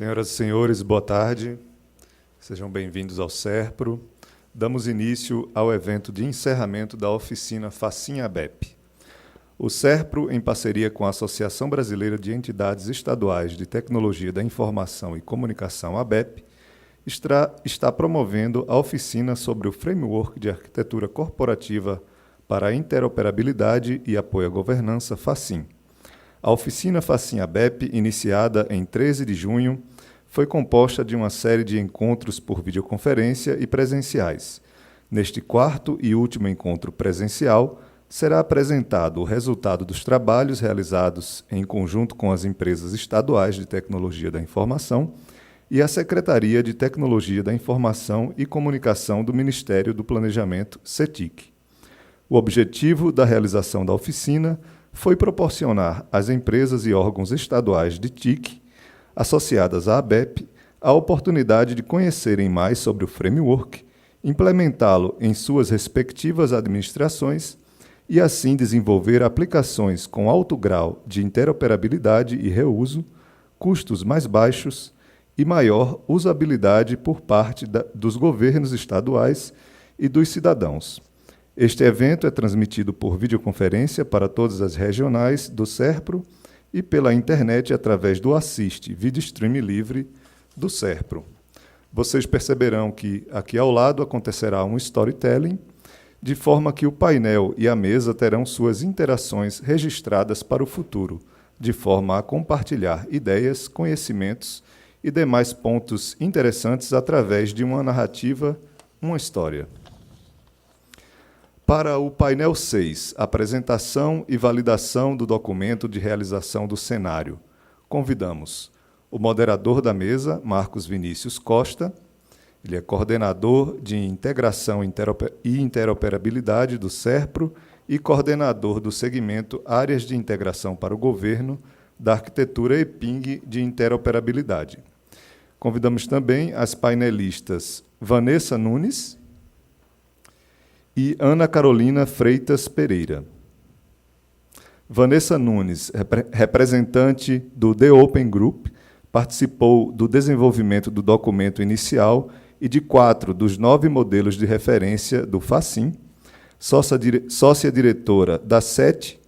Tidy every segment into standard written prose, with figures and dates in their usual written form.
Senhoras e senhores, boa tarde. Sejam bem-vindos ao SERPRO. Damos início ao evento de encerramento da oficina Facinha-ABEP. O SERPRO, em parceria com a Associação Brasileira de Entidades Estaduais de Tecnologia da Informação e Comunicação, ABEP, está promovendo a oficina sobre o Framework de Arquitetura Corporativa para a Interoperabilidade e Apoio à Governança, FACIM. A oficina Facinha-ABEP, iniciada em 13 de junho, foi composta de uma série de encontros por videoconferência e presenciais. Neste quarto e último encontro presencial, será apresentado o resultado dos trabalhos realizados em conjunto com as empresas estaduais de tecnologia da informação e a Secretaria de Tecnologia da Informação e Comunicação do Ministério do Planejamento, CETIC. O objetivo da realização da oficina foi proporcionar às empresas e órgãos estaduais de TIC, associadas à ABEP, a oportunidade de conhecerem mais sobre o framework, implementá-lo em suas respectivas administrações e, assim, desenvolver aplicações com alto grau de interoperabilidade e reuso, custos mais baixos e maior usabilidade por parte dos governos estaduais e dos cidadãos. Este evento é transmitido por videoconferência para todas as regionais do SERPRO e pela internet através do Assiste, vídeo stream livre do SERPRO. Vocês perceberão que aqui ao lado acontecerá um storytelling, de forma que o painel e a mesa terão suas interações registradas para o futuro, de forma a compartilhar ideias, conhecimentos e demais pontos interessantes através de uma narrativa, uma história. Para o painel 6, apresentação e validação do documento de realização do cenário, convidamos o moderador da mesa, Marcos Vinícius Costa. Ele é coordenador de integração e interoperabilidade do SERPRO e coordenador do segmento Áreas de Integração para o Governo da Arquitetura EPING de Interoperabilidade. Convidamos também as painelistas Vanessa Nunes e Ana Carolina Freitas Pereira. Vanessa Nunes, representante do The Open Group, participou do desenvolvimento do documento inicial e de 4 dos 9 modelos de referência do FACIM, sócia-diretora da SET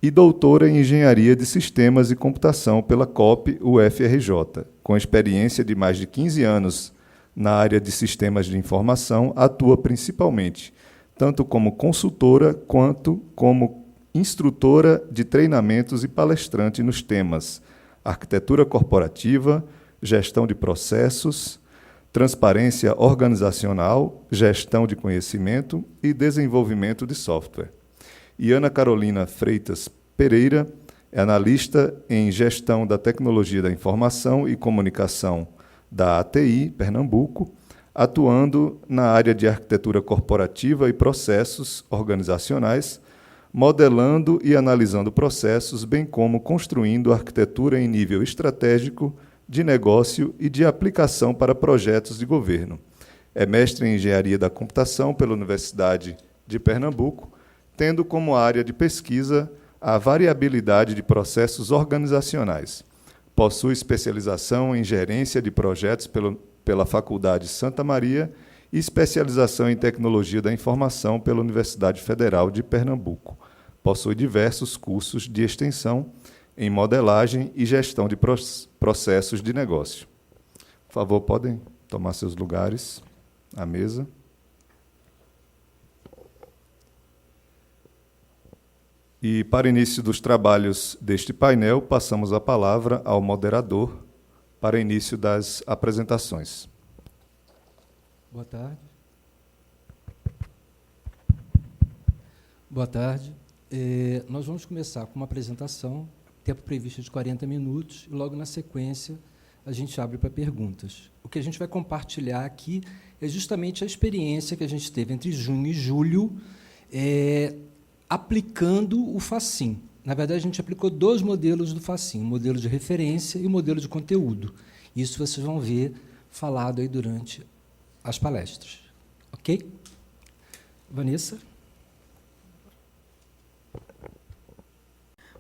e doutora em Engenharia de Sistemas e Computação pela COP UFRJ. Com experiência de mais de 15 anos na área de sistemas de informação, atua principalmente tanto como consultora quanto como instrutora de treinamentos e palestrante nos temas arquitetura corporativa, gestão de processos, transparência organizacional, gestão de conhecimento e desenvolvimento de software. E Ana Carolina Freitas Pereira é analista em gestão da tecnologia da informação e comunicação da ATI, Pernambuco, atuando na área de arquitetura corporativa e processos organizacionais, modelando e analisando processos, bem como construindo arquitetura em nível estratégico, de negócio e de aplicação para projetos de governo. É mestre em Engenharia da Computação pela Universidade de Pernambuco, tendo como área de pesquisa a variabilidade de processos organizacionais. Possui especialização em Gerência de Projetos pela Faculdade Santa Maria e especialização em Tecnologia da Informação pela Universidade Federal de Pernambuco. Possui diversos cursos de extensão em modelagem e gestão de processos de negócio. Por favor, podem tomar seus lugares à mesa. E, para início dos trabalhos deste painel, passamos a palavra ao moderador para início das apresentações. Boa tarde. Boa tarde. Nós vamos começar com uma apresentação, tempo previsto de 40 minutos, e logo na sequência a gente abre para perguntas. O que a gente vai compartilhar aqui é justamente a experiência que a gente teve entre junho e julho aplicando o FACIM. Na verdade, a gente aplicou 2 modelos do FACIM, o modelo de referência e o modelo de conteúdo. Isso vocês vão ver falado aí durante as palestras. Ok? Vanessa?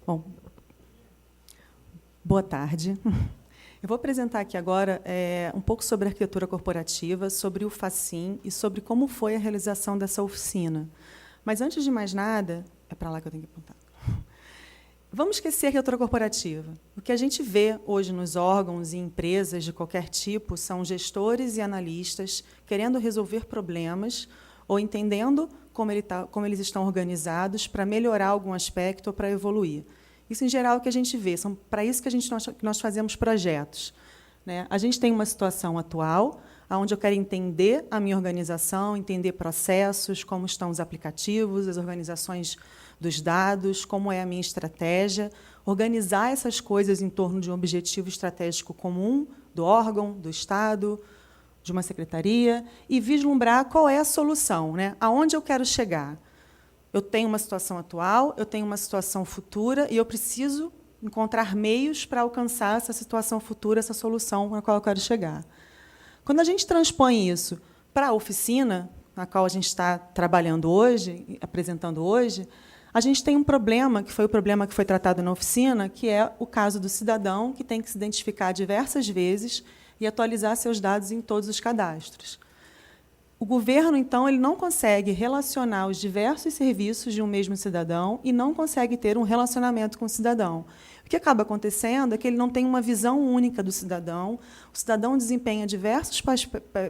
Bom, boa tarde. Eu vou apresentar aqui agora um pouco sobre a arquitetura corporativa, sobre o FACIM e sobre como foi a realização dessa oficina. Mas, antes de mais nada, é para lá que eu tenho que apontar. Vamos esquecer a arquitetura corporativa. O que a gente vê hoje nos órgãos e empresas de qualquer tipo são gestores e analistas querendo resolver problemas ou entendendo como eles estão organizados para melhorar algum aspecto ou para evoluir. Isso, em geral, é o que a gente vê. São para isso que nós fazemos projetos. Né? A gente tem uma situação atual, onde eu quero entender a minha organização, entender processos, como estão os aplicativos, as organizações dos dados, como é a minha estratégia, organizar essas coisas em torno de um objetivo estratégico comum do órgão, do Estado, de uma secretaria, e vislumbrar qual é a solução, né? Aonde eu quero chegar. Eu tenho uma situação atual, eu tenho uma situação futura, e eu preciso encontrar meios para alcançar essa situação futura, essa solução na qual eu quero chegar. Quando a gente transpõe isso para a oficina, na qual a gente está trabalhando hoje, apresentando hoje, a gente tem um problema, que foi o problema que foi tratado na oficina, que é o caso do cidadão que tem que se identificar diversas vezes e atualizar seus dados em todos os cadastros. O governo, então, ele não consegue relacionar os diversos serviços de um mesmo cidadão e não consegue ter um relacionamento com o cidadão. O que acaba acontecendo é que ele não tem uma visão única do cidadão. O cidadão desempenha diversos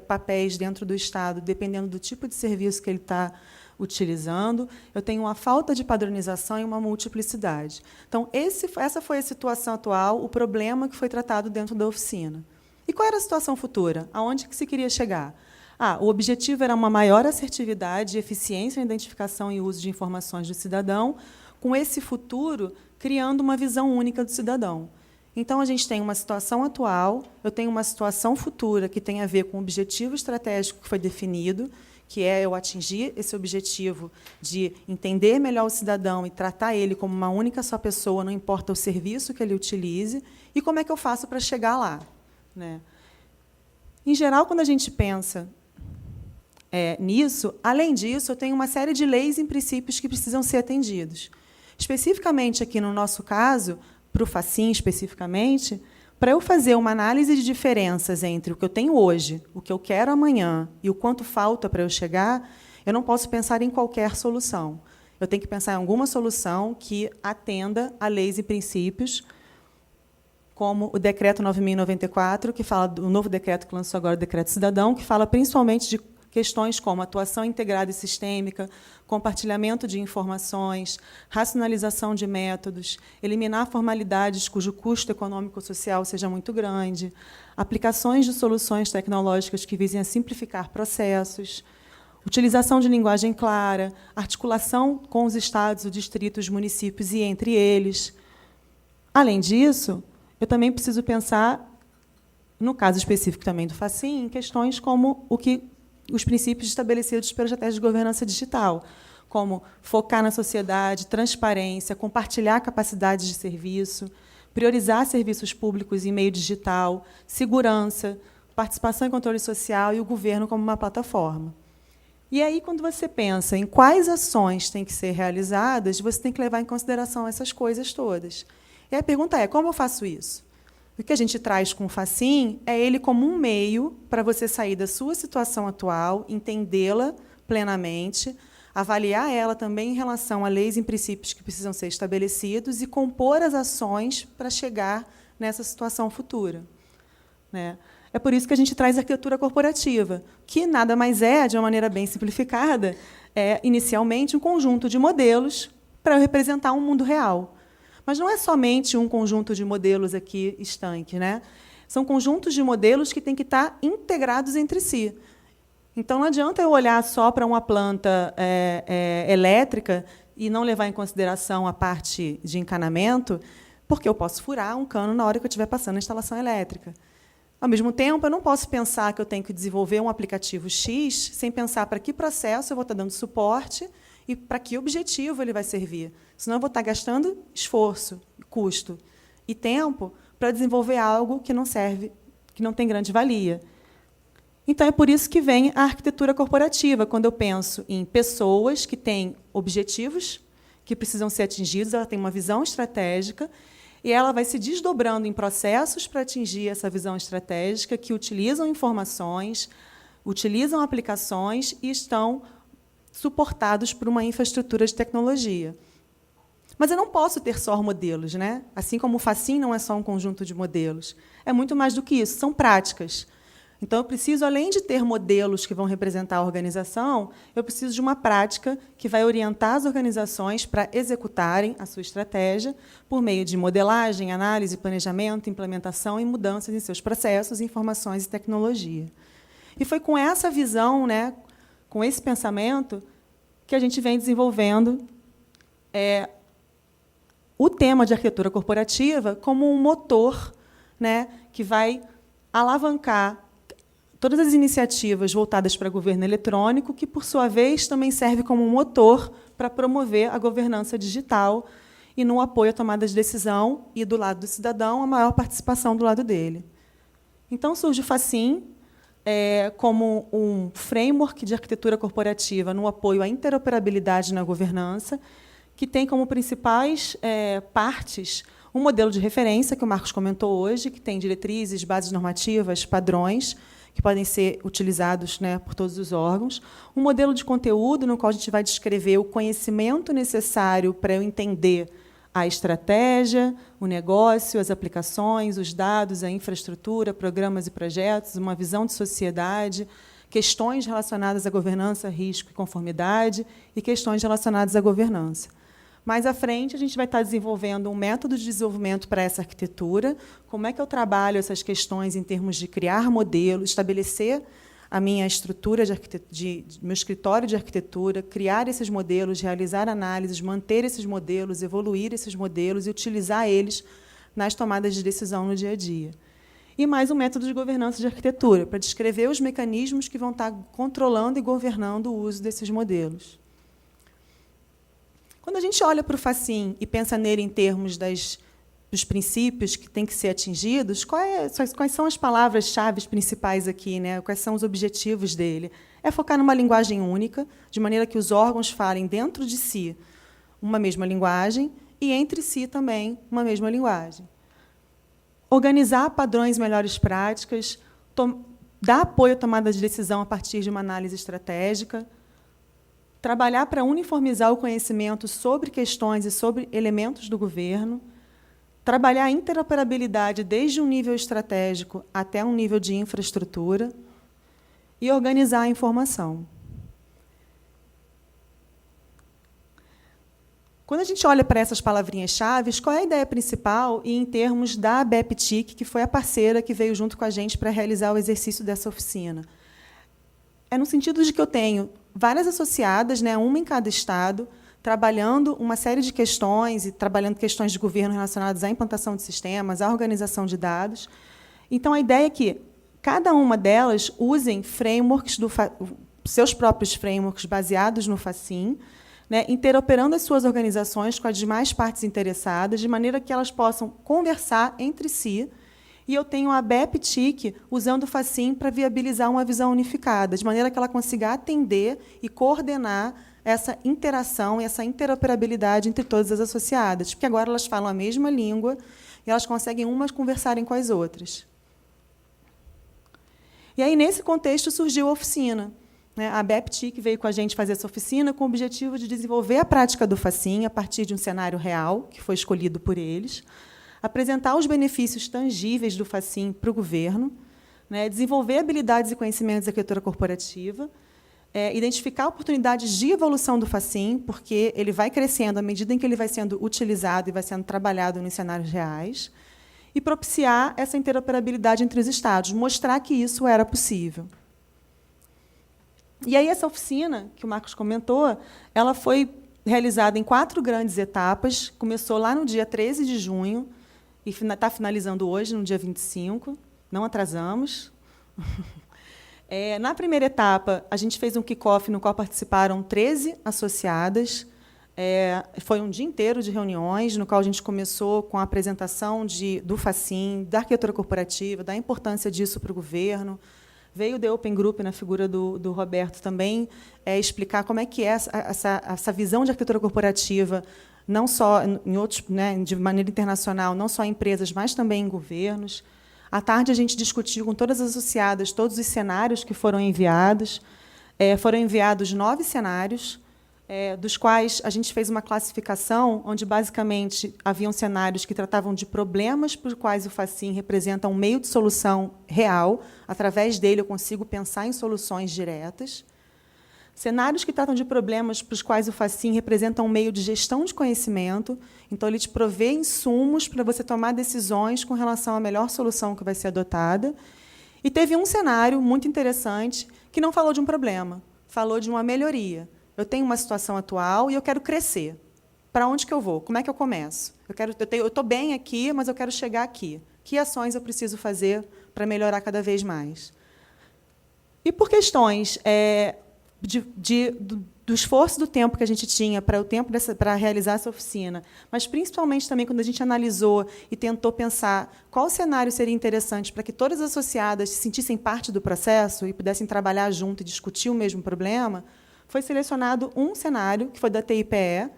papéis dentro do Estado, dependendo do tipo de serviço que ele está utilizando. Eu tenho uma falta de padronização e uma multiplicidade. Então, essa foi a situação atual, o problema que foi tratado dentro da oficina. E qual era a situação futura? Aonde que se queria chegar? O objetivo era uma maior assertividade e eficiência na identificação e uso de informações do cidadão, com esse futuro criando uma visão única do cidadão. Então, a gente tem uma situação atual, eu tenho uma situação futura que tem a ver com o objetivo estratégico que foi definido, que é eu atingir esse objetivo de entender melhor o cidadão e tratar ele como uma única só pessoa, não importa o serviço que ele utilize, e como é que eu faço para chegar lá. Né? Em geral, quando a gente pensa nisso, além disso, eu tenho uma série de leis e princípios que precisam ser atendidos. Especificamente aqui no nosso caso, para o FACIM especificamente, para eu fazer uma análise de diferenças entre o que eu tenho hoje, o que eu quero amanhã e o quanto falta para eu chegar, eu não posso pensar em qualquer solução. Eu tenho que pensar em alguma solução que atenda a leis e princípios, como o Decreto 9.094, que fala do novo decreto que lançou agora, o Decreto Cidadão, que fala principalmente de questões como atuação integrada e sistêmica, compartilhamento de informações, racionalização de métodos, eliminar formalidades cujo custo econômico-social seja muito grande, aplicações de soluções tecnológicas que visem a simplificar processos, utilização de linguagem clara, articulação com os estados, os distritos, os municípios e entre eles. Além disso, eu também preciso pensar, no caso específico também do FACIM, em questões como os princípios estabelecidos pela estratégia de governança digital, como focar na sociedade, transparência, compartilhar capacidades de serviço, priorizar serviços públicos em meio digital, segurança, participação e controle social e o governo como uma plataforma. E aí, quando você pensa em quais ações têm que ser realizadas, você tem que levar em consideração essas coisas todas. E a pergunta é, como eu faço isso? O que a gente traz com o FACIM é ele como um meio para você sair da sua situação atual, entendê-la plenamente, avaliar ela também em relação a leis e princípios que precisam ser estabelecidos e compor as ações para chegar nessa situação futura. Né? É por isso que a gente traz a arquitetura corporativa, que nada mais é, de uma maneira bem simplificada, inicialmente, um conjunto de modelos para representar um mundo real. Mas não é somente um conjunto de modelos aqui estanque, né? São conjuntos de modelos que têm que estar integrados entre si. Então, não adianta eu olhar só para uma planta elétrica e não levar em consideração a parte de encanamento, porque eu posso furar um cano na hora que eu estiver passando a instalação elétrica. Ao mesmo tempo, eu não posso pensar que eu tenho que desenvolver um aplicativo X sem pensar para que processo eu vou estar dando suporte e para que objetivo ele vai servir. Senão, eu vou estar gastando esforço, custo e tempo para desenvolver algo que não serve, que não tem grande valia. Então, é por isso que vem a arquitetura corporativa, quando eu penso em pessoas que têm objetivos que precisam ser atingidos, ela tem uma visão estratégica, e ela vai se desdobrando em processos para atingir essa visão estratégica que utilizam informações, utilizam aplicações e estão suportados por uma infraestrutura de tecnologia. Mas eu não posso ter só modelos, né? Assim como o Facim não é só um conjunto de modelos. É muito mais do que isso, são práticas. Então, eu preciso, além de ter modelos que vão representar a organização, eu preciso de uma prática que vai orientar as organizações para executarem a sua estratégia por meio de modelagem, análise, planejamento, implementação e mudanças em seus processos, informações e tecnologia. E foi com essa visão, né, com esse pensamento, que a gente vem desenvolvendo o tema de arquitetura corporativa como um motor, né, que vai alavancar todas as iniciativas voltadas para governo eletrônico, que, por sua vez, também serve como um motor para promover a governança digital e no apoio à tomada de decisão e, do lado do cidadão, a maior participação do lado dele. Então, surge o Facim como um framework de arquitetura corporativa no apoio à interoperabilidade na governança, que tem como principais partes um modelo de referência, que o Marcos comentou hoje, que tem diretrizes, bases normativas, padrões, que podem ser utilizados, né, por todos os órgãos. Um modelo de conteúdo, no qual a gente vai descrever o conhecimento necessário para eu entender a estratégia, o negócio, as aplicações, os dados, a infraestrutura, programas e projetos, uma visão de sociedade, questões relacionadas à governança, risco e conformidade, e questões relacionadas à governança. Mais à frente, a gente vai estar desenvolvendo um método de desenvolvimento para essa arquitetura, como é que eu trabalho essas questões em termos de criar modelos, estabelecer a minha estrutura de meu escritório de arquitetura, criar esses modelos, realizar análises, manter esses modelos, evoluir esses modelos e utilizar eles nas tomadas de decisão no dia a dia. E mais um método de governança de arquitetura, para descrever os mecanismos que vão estar controlando e governando o uso desses modelos. Quando a gente olha para o Facim e pensa nele em termos dos princípios que têm que ser atingidos, quais são as palavras-chave principais aqui, né? Quais são os objetivos dele? É focar numa linguagem única, de maneira que os órgãos falem dentro de si uma mesma linguagem e, entre si, também uma mesma linguagem. Organizar padrões e melhores práticas, dar apoio à tomada de decisão a partir de uma análise estratégica, trabalhar para uniformizar o conhecimento sobre questões e sobre elementos do governo, trabalhar a interoperabilidade desde um nível estratégico até um nível de infraestrutura e organizar a informação. Quando a gente olha para essas palavrinhas-chave, qual é a ideia principal e em termos da ABEPTIC, que foi a parceira que veio junto com a gente para realizar o exercício dessa oficina? É no sentido de que eu tenho várias associadas, né, uma em cada estado, trabalhando uma série de questões e trabalhando questões de governo relacionadas à implantação de sistemas, à organização de dados. Então, a ideia é que cada uma delas usem frameworks, seus próprios frameworks baseados no Facim, né, interoperando as suas organizações com as demais partes interessadas, de maneira que elas possam conversar entre si. E eu tenho a ABEPTIC usando o Facim para viabilizar uma visão unificada, de maneira que ela consiga atender e coordenar essa interação e essa interoperabilidade entre todas as associadas, porque agora elas falam a mesma língua e elas conseguem umas conversarem com as outras. E aí, nesse contexto, surgiu a oficina. A ABEPTIC veio com a gente fazer essa oficina com o objetivo de desenvolver a prática do Facim a partir de um cenário real, que foi escolhido por eles, apresentar os benefícios tangíveis do Facim para o governo, né, desenvolver habilidades e conhecimentos da arquitetura corporativa, identificar oportunidades de evolução do Facim, porque ele vai crescendo à medida em que ele vai sendo utilizado e vai sendo trabalhado nos cenários reais, e propiciar essa interoperabilidade entre os estados, mostrar que isso era possível. E aí, essa oficina, que o Marcos comentou, ela foi realizada em 4 grandes etapas, começou lá no dia 13 de junho, e está finalizando hoje, no dia 25, não atrasamos. Na primeira etapa, a gente fez um kick-off no qual participaram 13 associadas. Foi um dia inteiro de reuniões, no qual a gente começou com a apresentação do Facim, da arquitetura corporativa, da importância disso para o governo. Veio o The Open Group, na figura do Roberto, também explicar como é que é essa visão de arquitetura corporativa não só em outros, né, de maneira internacional, não só em empresas, mas também em governos. À tarde, a gente discutiu com todas as associadas todos os cenários que foram enviados. Foram enviados 9 cenários, dos quais a gente fez uma classificação, onde, basicamente, haviam cenários que tratavam de problemas para os quais o FACIN representa um meio de solução real. Através dele, eu consigo pensar em soluções diretas. Cenários que tratam de problemas para os quais o FACIN representa um meio de gestão de conhecimento. Então, ele te provê insumos para você tomar decisões com relação à melhor solução que vai ser adotada. E teve um cenário muito interessante que não falou de um problema, falou de uma melhoria. Eu tenho uma situação atual e eu quero crescer. Para onde que eu vou? Como é que eu começo? Eu estou bem aqui, mas eu quero chegar aqui. Que ações eu preciso fazer para melhorar cada vez mais? E por questões do esforço do tempo que a gente tinha para realizar essa oficina, mas, principalmente, também quando a gente analisou e tentou pensar qual cenário seria interessante para que todas as associadas se sentissem parte do processo e pudessem trabalhar junto e discutir o mesmo problema, foi selecionado um cenário, que foi da TIPE,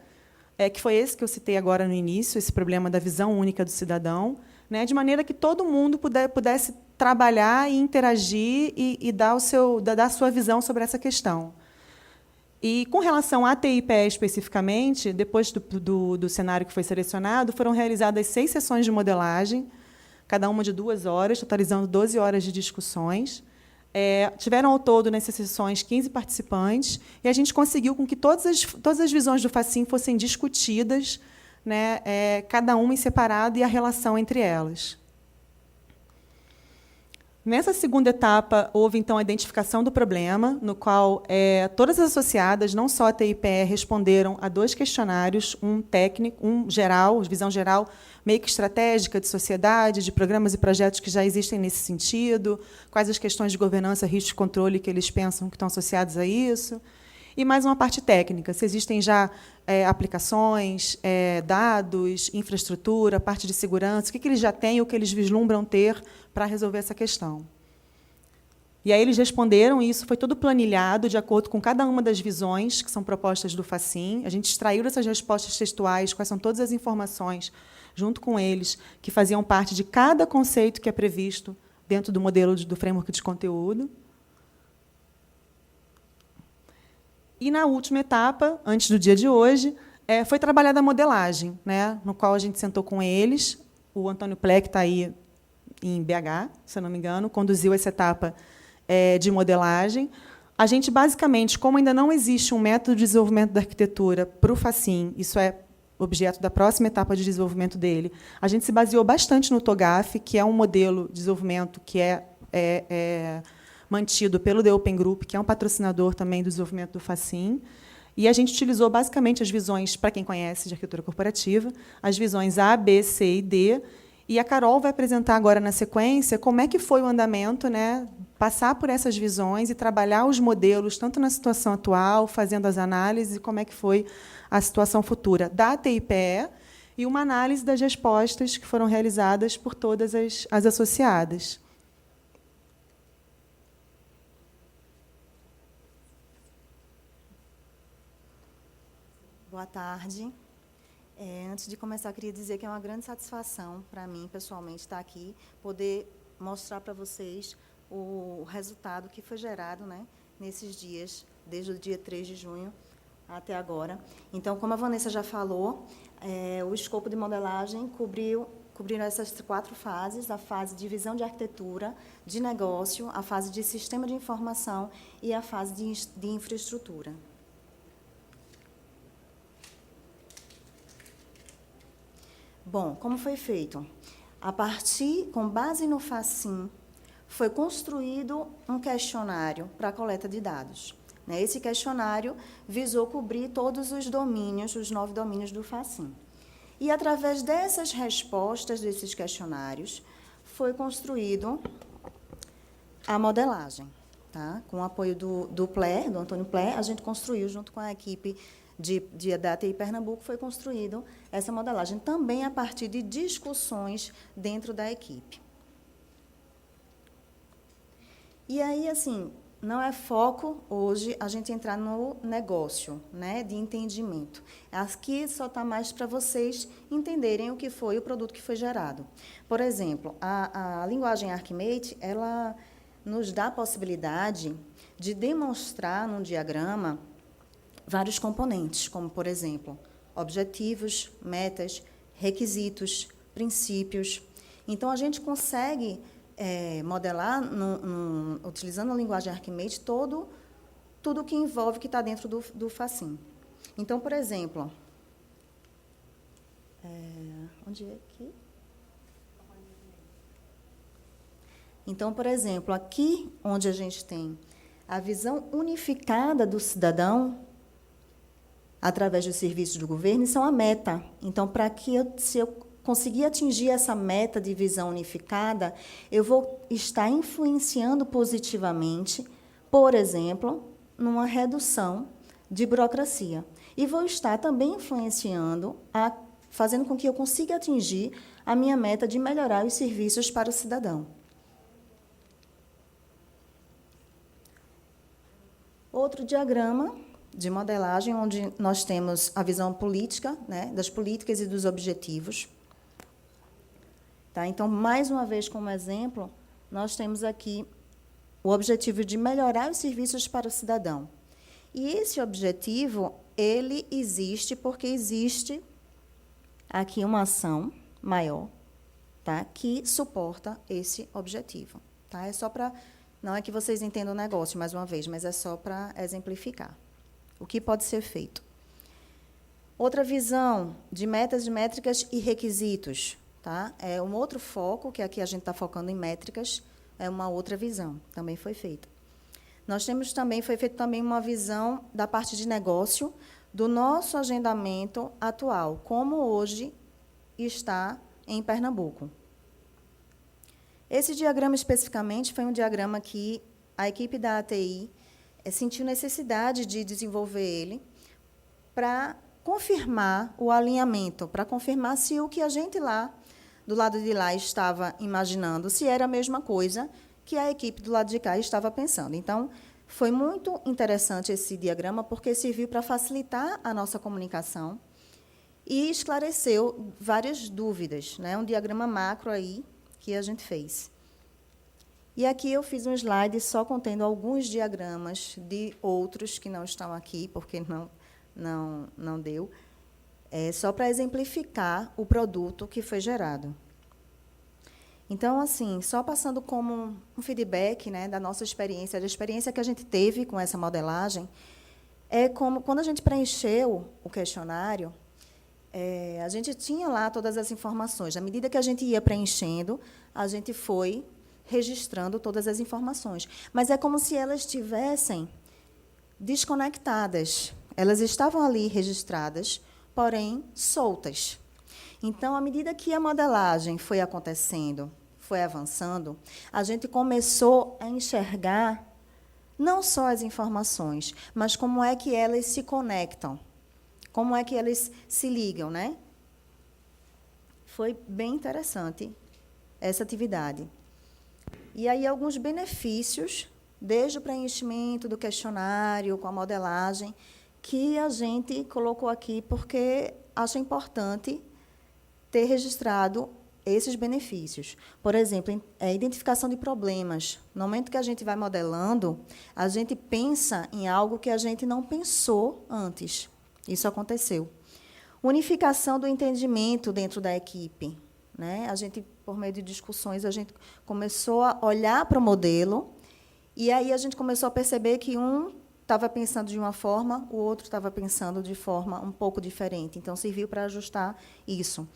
que foi esse que eu citei agora no início, esse problema da visão única do cidadão, né, de maneira que todo mundo pudesse trabalhar e interagir e dar a sua visão sobre essa questão. E, com relação à TIPE especificamente, depois do cenário que foi selecionado, foram realizadas 6 sessões de modelagem, cada uma de 2 horas, totalizando 12 horas de discussões. Tiveram, ao todo, nessas sessões, 15 participantes, e a gente conseguiu com que todas as visões do FACIN fossem discutidas, né, cada uma em separado, e a relação entre elas. Nessa segunda etapa, houve, então, a identificação do problema, no qual todas as associadas, não só a TIPE, responderam a 2 questionários, um técnico, um geral, visão geral, meio que estratégica de sociedade, de programas e projetos que já existem nesse sentido, quais as questões de governança, risco e controle que eles pensam que estão associados a isso, e mais uma parte técnica, se existem já aplicações, dados, infraestrutura, parte de segurança, o que eles já têm, o que eles vislumbram ter para resolver essa questão. E aí eles responderam, e isso foi todo planilhado de acordo com cada uma das visões que são propostas do FACIN. A gente extraiu dessas respostas textuais quais são todas as informações, junto com eles, que faziam parte de cada conceito que é previsto dentro do modelo do framework de conteúdo. E, na última etapa, antes do dia de hoje, foi trabalhada a modelagem, né, no qual a gente sentou com eles. O Antônio Plé, que está aí em BH, se eu não me engano, conduziu essa etapa de modelagem. A gente, basicamente, como ainda não existe um método de desenvolvimento da arquitetura para o FACIN, isso é objeto da próxima etapa de desenvolvimento dele, a gente se baseou bastante no TOGAF, que é um modelo de desenvolvimento que mantido pelo The Open Group, que é um patrocinador também do desenvolvimento do FACIN. E a gente utilizou, basicamente, as visões, para quem conhece de arquitetura corporativa, as visões A, B, C e D. E a Carol vai apresentar agora, na sequência, como é que foi o andamento, né, passar por essas visões e trabalhar os modelos, tanto na situação atual, fazendo as análises, e como é que foi a situação futura da TIPE, e uma análise das respostas que foram realizadas por todas as associadas. Boa tarde. Antes de começar, eu queria dizer que é uma grande satisfação para mim, pessoalmente, estar aqui, poder mostrar para vocês o resultado que foi gerado, né, nesses dias, desde o dia 3 de junho até agora. Então, como a Vanessa já falou, o escopo de modelagem cobriram essas 4 fases: a fase de visão de arquitetura, de negócio, a fase de sistema de informação e a fase de infraestrutura. Bom, como foi feito? Com base no FACIN, foi construído um questionário para a coleta de dados. Esse questionário visou cobrir todos os domínios, os 9 domínios do FACIN. E, através dessas respostas, desses questionários, foi construído a modelagem. Tá? Com o apoio do Plé, do Antônio Plé, a gente construiu, junto com a equipe da TI Pernambuco, foi construído essa modelagem, também a partir de discussões dentro da equipe. E aí, assim, não é foco hoje a gente entrar no negócio, né, de entendimento. Aqui só está mais para vocês entenderem o que foi o produto que foi gerado. Por exemplo, a linguagem Archimate, ela nos dá a possibilidade de demonstrar num diagrama vários componentes, como, por exemplo, objetivos, metas, requisitos, princípios. Então, a gente consegue modelar, utilizando a linguagem Archimate, tudo que envolve, que está dentro do FACIM. Então, por exemplo, onde é aqui? Então, por exemplo, aqui onde a gente tem a visão unificada do cidadão, através dos serviços do governo, isso é uma meta. Então, se eu conseguir atingir essa meta de visão unificada, eu vou estar influenciando positivamente, por exemplo, numa redução de burocracia. E vou estar também influenciando, fazendo com que eu consiga atingir a minha meta de melhorar os serviços para o cidadão. Outro diagrama de modelagem, onde nós temos a visão política, né, das políticas e dos objetivos. Tá? Então, mais uma vez, como exemplo, nós temos aqui o objetivo de melhorar os serviços para o cidadão. E esse objetivo, ele existe porque existe aqui uma ação maior, tá, que suporta esse objetivo. Tá? É só para... Não é que vocês entendam o negócio, mais uma vez, mas é só para exemplificar o que pode ser feito. Outra visão de metas, métricas e requisitos. Tá? É um outro foco, que aqui a gente está focando em métricas, é uma outra visão, também foi feita. Foi feita também uma visão da parte de negócio, do nosso agendamento atual, como hoje está em Pernambuco. Esse diagrama, especificamente, foi um diagrama que a equipe da ATI sentiu necessidade de desenvolver ele para confirmar o alinhamento, para confirmar se o que a gente lá, do lado de lá, estava imaginando, se era a mesma coisa que a equipe do lado de cá estava pensando. Então, foi muito interessante esse diagrama, porque serviu para facilitar a nossa comunicação e esclareceu várias dúvidas, né? Um diagrama macro aí que a gente fez. E aqui eu fiz um slide só contendo alguns diagramas de outros que não estão aqui, porque não deu, só para exemplificar o produto que foi gerado. Então, assim, só passando como um feedback, né, da nossa experiência, da experiência que a gente teve com essa modelagem, é como, quando a gente preencheu o questionário, a gente tinha lá todas as informações. À medida que a gente ia preenchendo, a gente foi registrando todas as informações. Mas é como se elas estivessem desconectadas. Elas estavam ali registradas, porém soltas. Então, à medida que a modelagem foi acontecendo, foi avançando, a gente começou a enxergar não só as informações, mas como é que elas se conectam, como é que elas se ligam, né? Foi bem interessante essa atividade. E aí, alguns benefícios, desde o preenchimento do questionário, com a modelagem, que a gente colocou aqui, porque acho importante ter registrado esses benefícios. Por exemplo, a identificação de problemas. No momento que a gente vai modelando, a gente pensa em algo que a gente não pensou antes. Isso aconteceu. Unificação do entendimento dentro da equipe. Né? A gente, por meio de discussões, a gente começou a olhar para o modelo, e aí a gente começou a perceber que um estava pensando de uma forma, o outro estava pensando de forma um pouco diferente. Então, serviu para ajustar isso.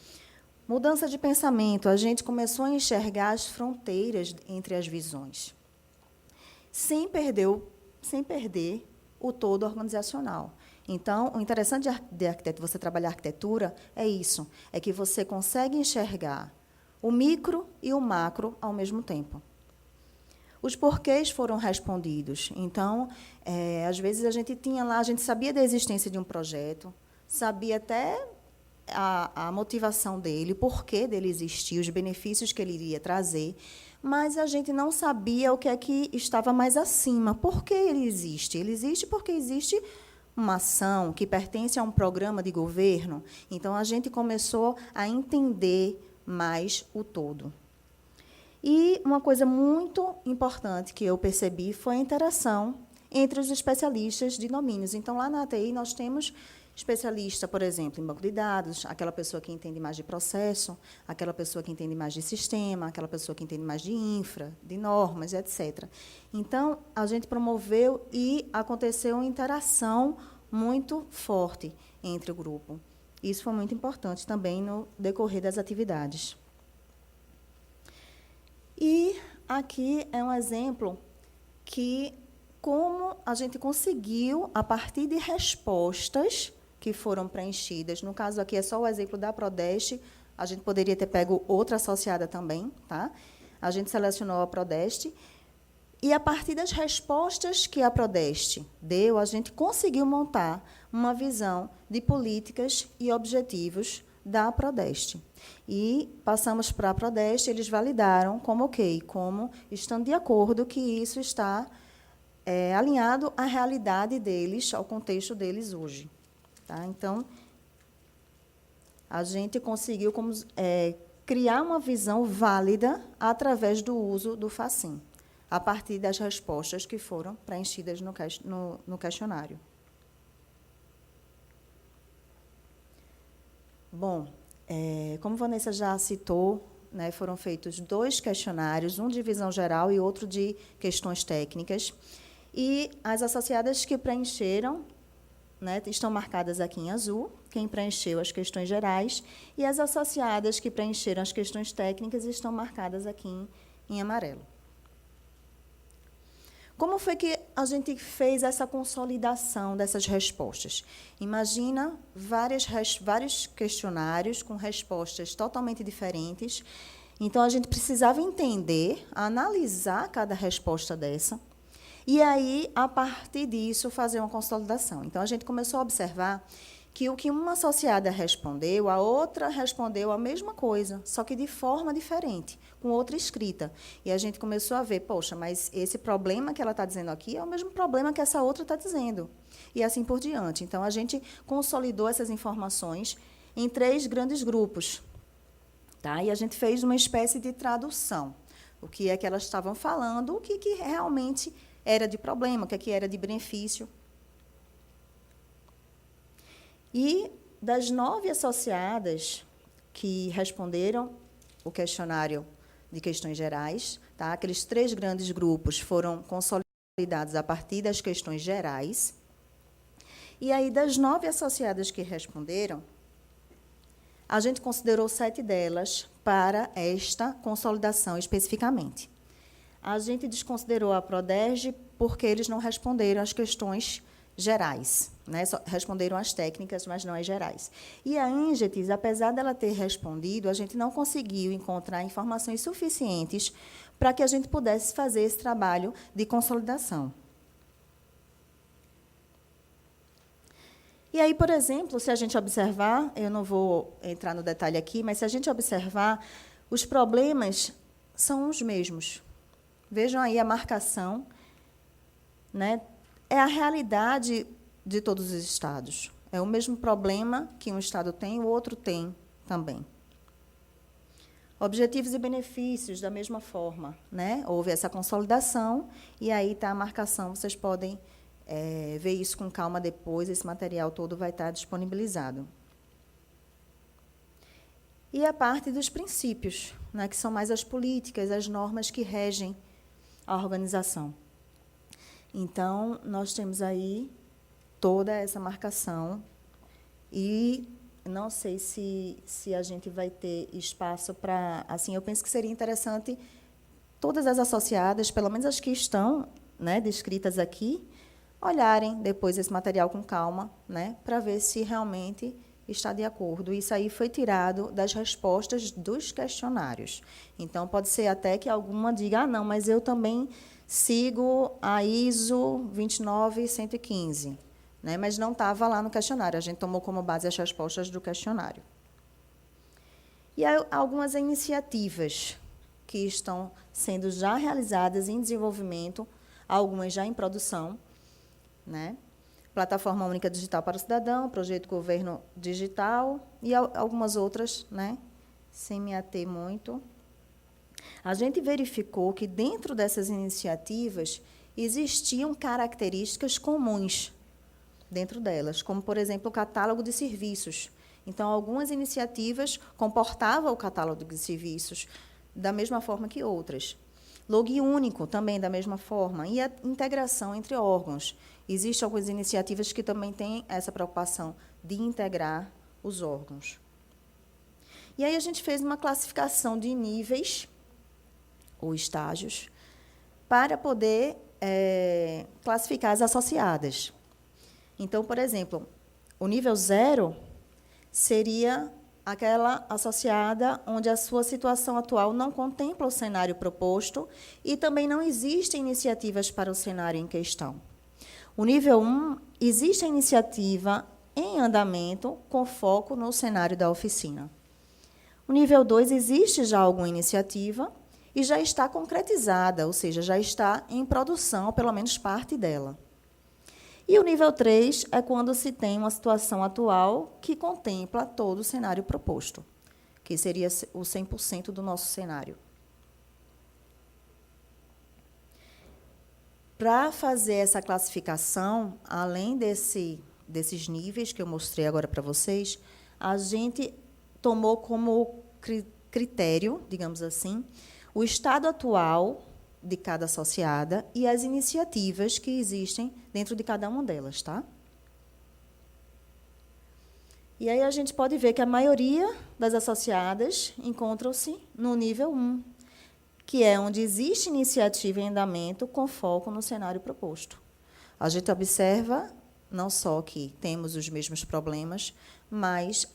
Mudança de pensamento. A gente começou a enxergar as fronteiras entre as visões, sem perder o todo organizacional. Então, o interessante de arquiteto, você trabalhar arquitetura, é isso, é que você consegue enxergar o micro e o macro ao mesmo tempo. Os porquês foram respondidos. Então, às vezes, a gente sabia da existência de um projeto, sabia até a motivação dele, o porquê dele existir, os benefícios que ele iria trazer, mas a gente não sabia o que é que estava mais acima. Por que ele existe? Ele existe porque existe uma ação que pertence a um programa de governo. Então, a gente começou a entender mais o todo. E uma coisa muito importante que eu percebi foi a interação entre os especialistas de domínios. Então, lá na ATI, nós temos especialista, por exemplo, em banco de dados, aquela pessoa que entende mais de processo, aquela pessoa que entende mais de sistema, aquela pessoa que entende mais de infra, de normas, etc. Então, a gente promoveu e aconteceu uma interação muito forte entre o grupo. Isso foi muito importante também no decorrer das atividades. E aqui é um exemplo que como a gente conseguiu, a partir de respostas que foram preenchidas, no caso aqui é só o exemplo da Prodeste, a gente poderia ter pego outra associada também, tá? A gente selecionou a Prodeste, e a partir das respostas que a Prodeste deu, a gente conseguiu montar uma visão de políticas e objetivos da Prodeste. E passamos para a Prodeste, eles validaram como ok, como estando de acordo que isso está alinhado à realidade deles, ao contexto deles hoje. Tá? Então, a gente conseguiu criar uma visão válida através do uso do FACIM, a partir das respostas que foram preenchidas no questionário. Bom, como Vanessa já citou, né, foram feitos 2 questionários, um de visão geral e outro de questões técnicas. E as associadas que preencheram, né, estão marcadas aqui em azul, quem preencheu as questões gerais, e as associadas que preencheram as questões técnicas estão marcadas aqui em amarelo. Como foi que a gente fez essa consolidação dessas respostas? Imagina vários questionários com respostas totalmente diferentes. Então, a gente precisava entender, analisar cada resposta dessa, e aí, a partir disso, fazer uma consolidação. Então, a gente começou a observar que o que uma associada respondeu, a outra respondeu a mesma coisa, só que de forma diferente, com outra escrita. E a gente começou a ver, poxa, mas esse problema que ela está dizendo aqui é o mesmo problema que essa outra está dizendo. E assim por diante. Então, a gente consolidou essas informações em 3 grandes grupos. Tá? E a gente fez uma espécie de tradução. O que é que elas estavam falando, o que realmente era de problema, o que era de benefício. E das 9 associadas que responderam o questionário de questões gerais, tá? Aqueles 3 grandes grupos foram consolidados a partir das questões gerais. E aí, das 9 associadas que responderam, a gente considerou 7 delas para esta consolidação especificamente. A gente desconsiderou a Prodeste porque eles não responderam às questões gerais, né? Só responderam as técnicas, mas não as gerais. E a Ingetis, apesar dela ter respondido, a gente não conseguiu encontrar informações suficientes para que a gente pudesse fazer esse trabalho de consolidação. E aí, por exemplo, se a gente observar, eu não vou entrar no detalhe aqui, mas se a gente observar, os problemas são os mesmos. Vejam aí a marcação, né? É a realidade de todos os estados. É o mesmo problema que um estado tem, o outro tem também. Objetivos e benefícios, da mesma forma, né? Houve essa consolidação, e aí está a marcação, vocês podem ver isso com calma depois, esse material todo vai estar disponibilizado. E a parte dos princípios, né, que são mais as políticas, as normas que regem a organização. Então, nós temos aí toda essa marcação e não sei se a gente vai ter espaço para... Assim, eu penso que seria interessante todas as associadas, pelo menos as que estão, né, descritas aqui, olharem depois esse material com calma, né, para ver se realmente está de acordo. Isso aí foi tirado das respostas dos questionários. Então, pode ser até que alguma diga, não, mas eu também sigo a ISO 29115, né? Mas não estava lá no questionário, a gente tomou como base as respostas do questionário. E aí, algumas iniciativas que estão sendo já realizadas em desenvolvimento, algumas já em produção, né? Plataforma Única Digital para o Cidadão, Projeto Governo Digital e algumas outras, né? Sem me ater muito. A gente verificou que, dentro dessas iniciativas, existiam características comuns dentro delas, como, por exemplo, o catálogo de serviços. Então, algumas iniciativas comportavam o catálogo de serviços da mesma forma que outras. Login único, também da mesma forma. E a integração entre órgãos. Existem algumas iniciativas que também têm essa preocupação de integrar os órgãos. E aí a gente fez uma classificação de níveis, ou estágios, para poder classificar as associadas. Então, por exemplo, o nível 0 seria aquela associada onde a sua situação atual não contempla o cenário proposto e também não existem iniciativas para o cenário em questão. O nível 1, existe a iniciativa em andamento com foco no cenário da oficina. O nível 2, existe já alguma iniciativa e já está concretizada, ou seja, já está em produção, ou pelo menos parte dela. E o nível 3 é quando se tem uma situação atual que contempla todo o cenário proposto, que seria o 100% do nosso cenário. Para fazer essa classificação, além desses níveis que eu mostrei agora para vocês, a gente tomou como critério, digamos assim, o estado atual de cada associada e as iniciativas que existem dentro de cada uma delas, tá? E aí a gente pode ver que a maioria das associadas encontram-se no nível 1, que é onde existe iniciativa em andamento com foco no cenário proposto. A gente observa não só que temos os mesmos problemas, mas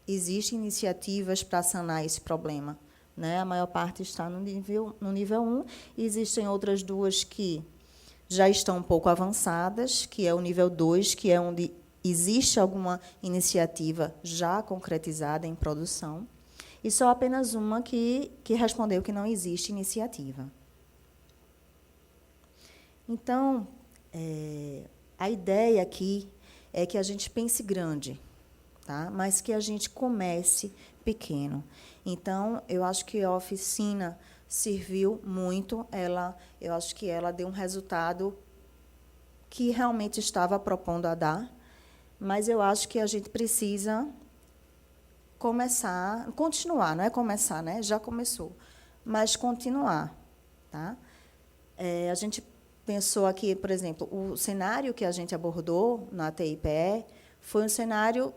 existem iniciativas para sanar esse problema. Né? A maior parte está no nível 1, e existem outras duas que já estão um pouco avançadas, que é o nível 2, que é onde existe alguma iniciativa já concretizada em produção, e só apenas uma que respondeu que não existe iniciativa. Então, a ideia aqui é que a gente pense grande, tá? Mas que a gente comece pequeno. Então, eu acho que a oficina serviu muito. Eu acho que ela deu um resultado que realmente estava propondo a dar, mas eu acho que a gente precisa continuar, não é começar, né? Já começou, mas continuar. Tá? A gente pensou aqui, por exemplo, o cenário que a gente abordou na TIPE foi um cenário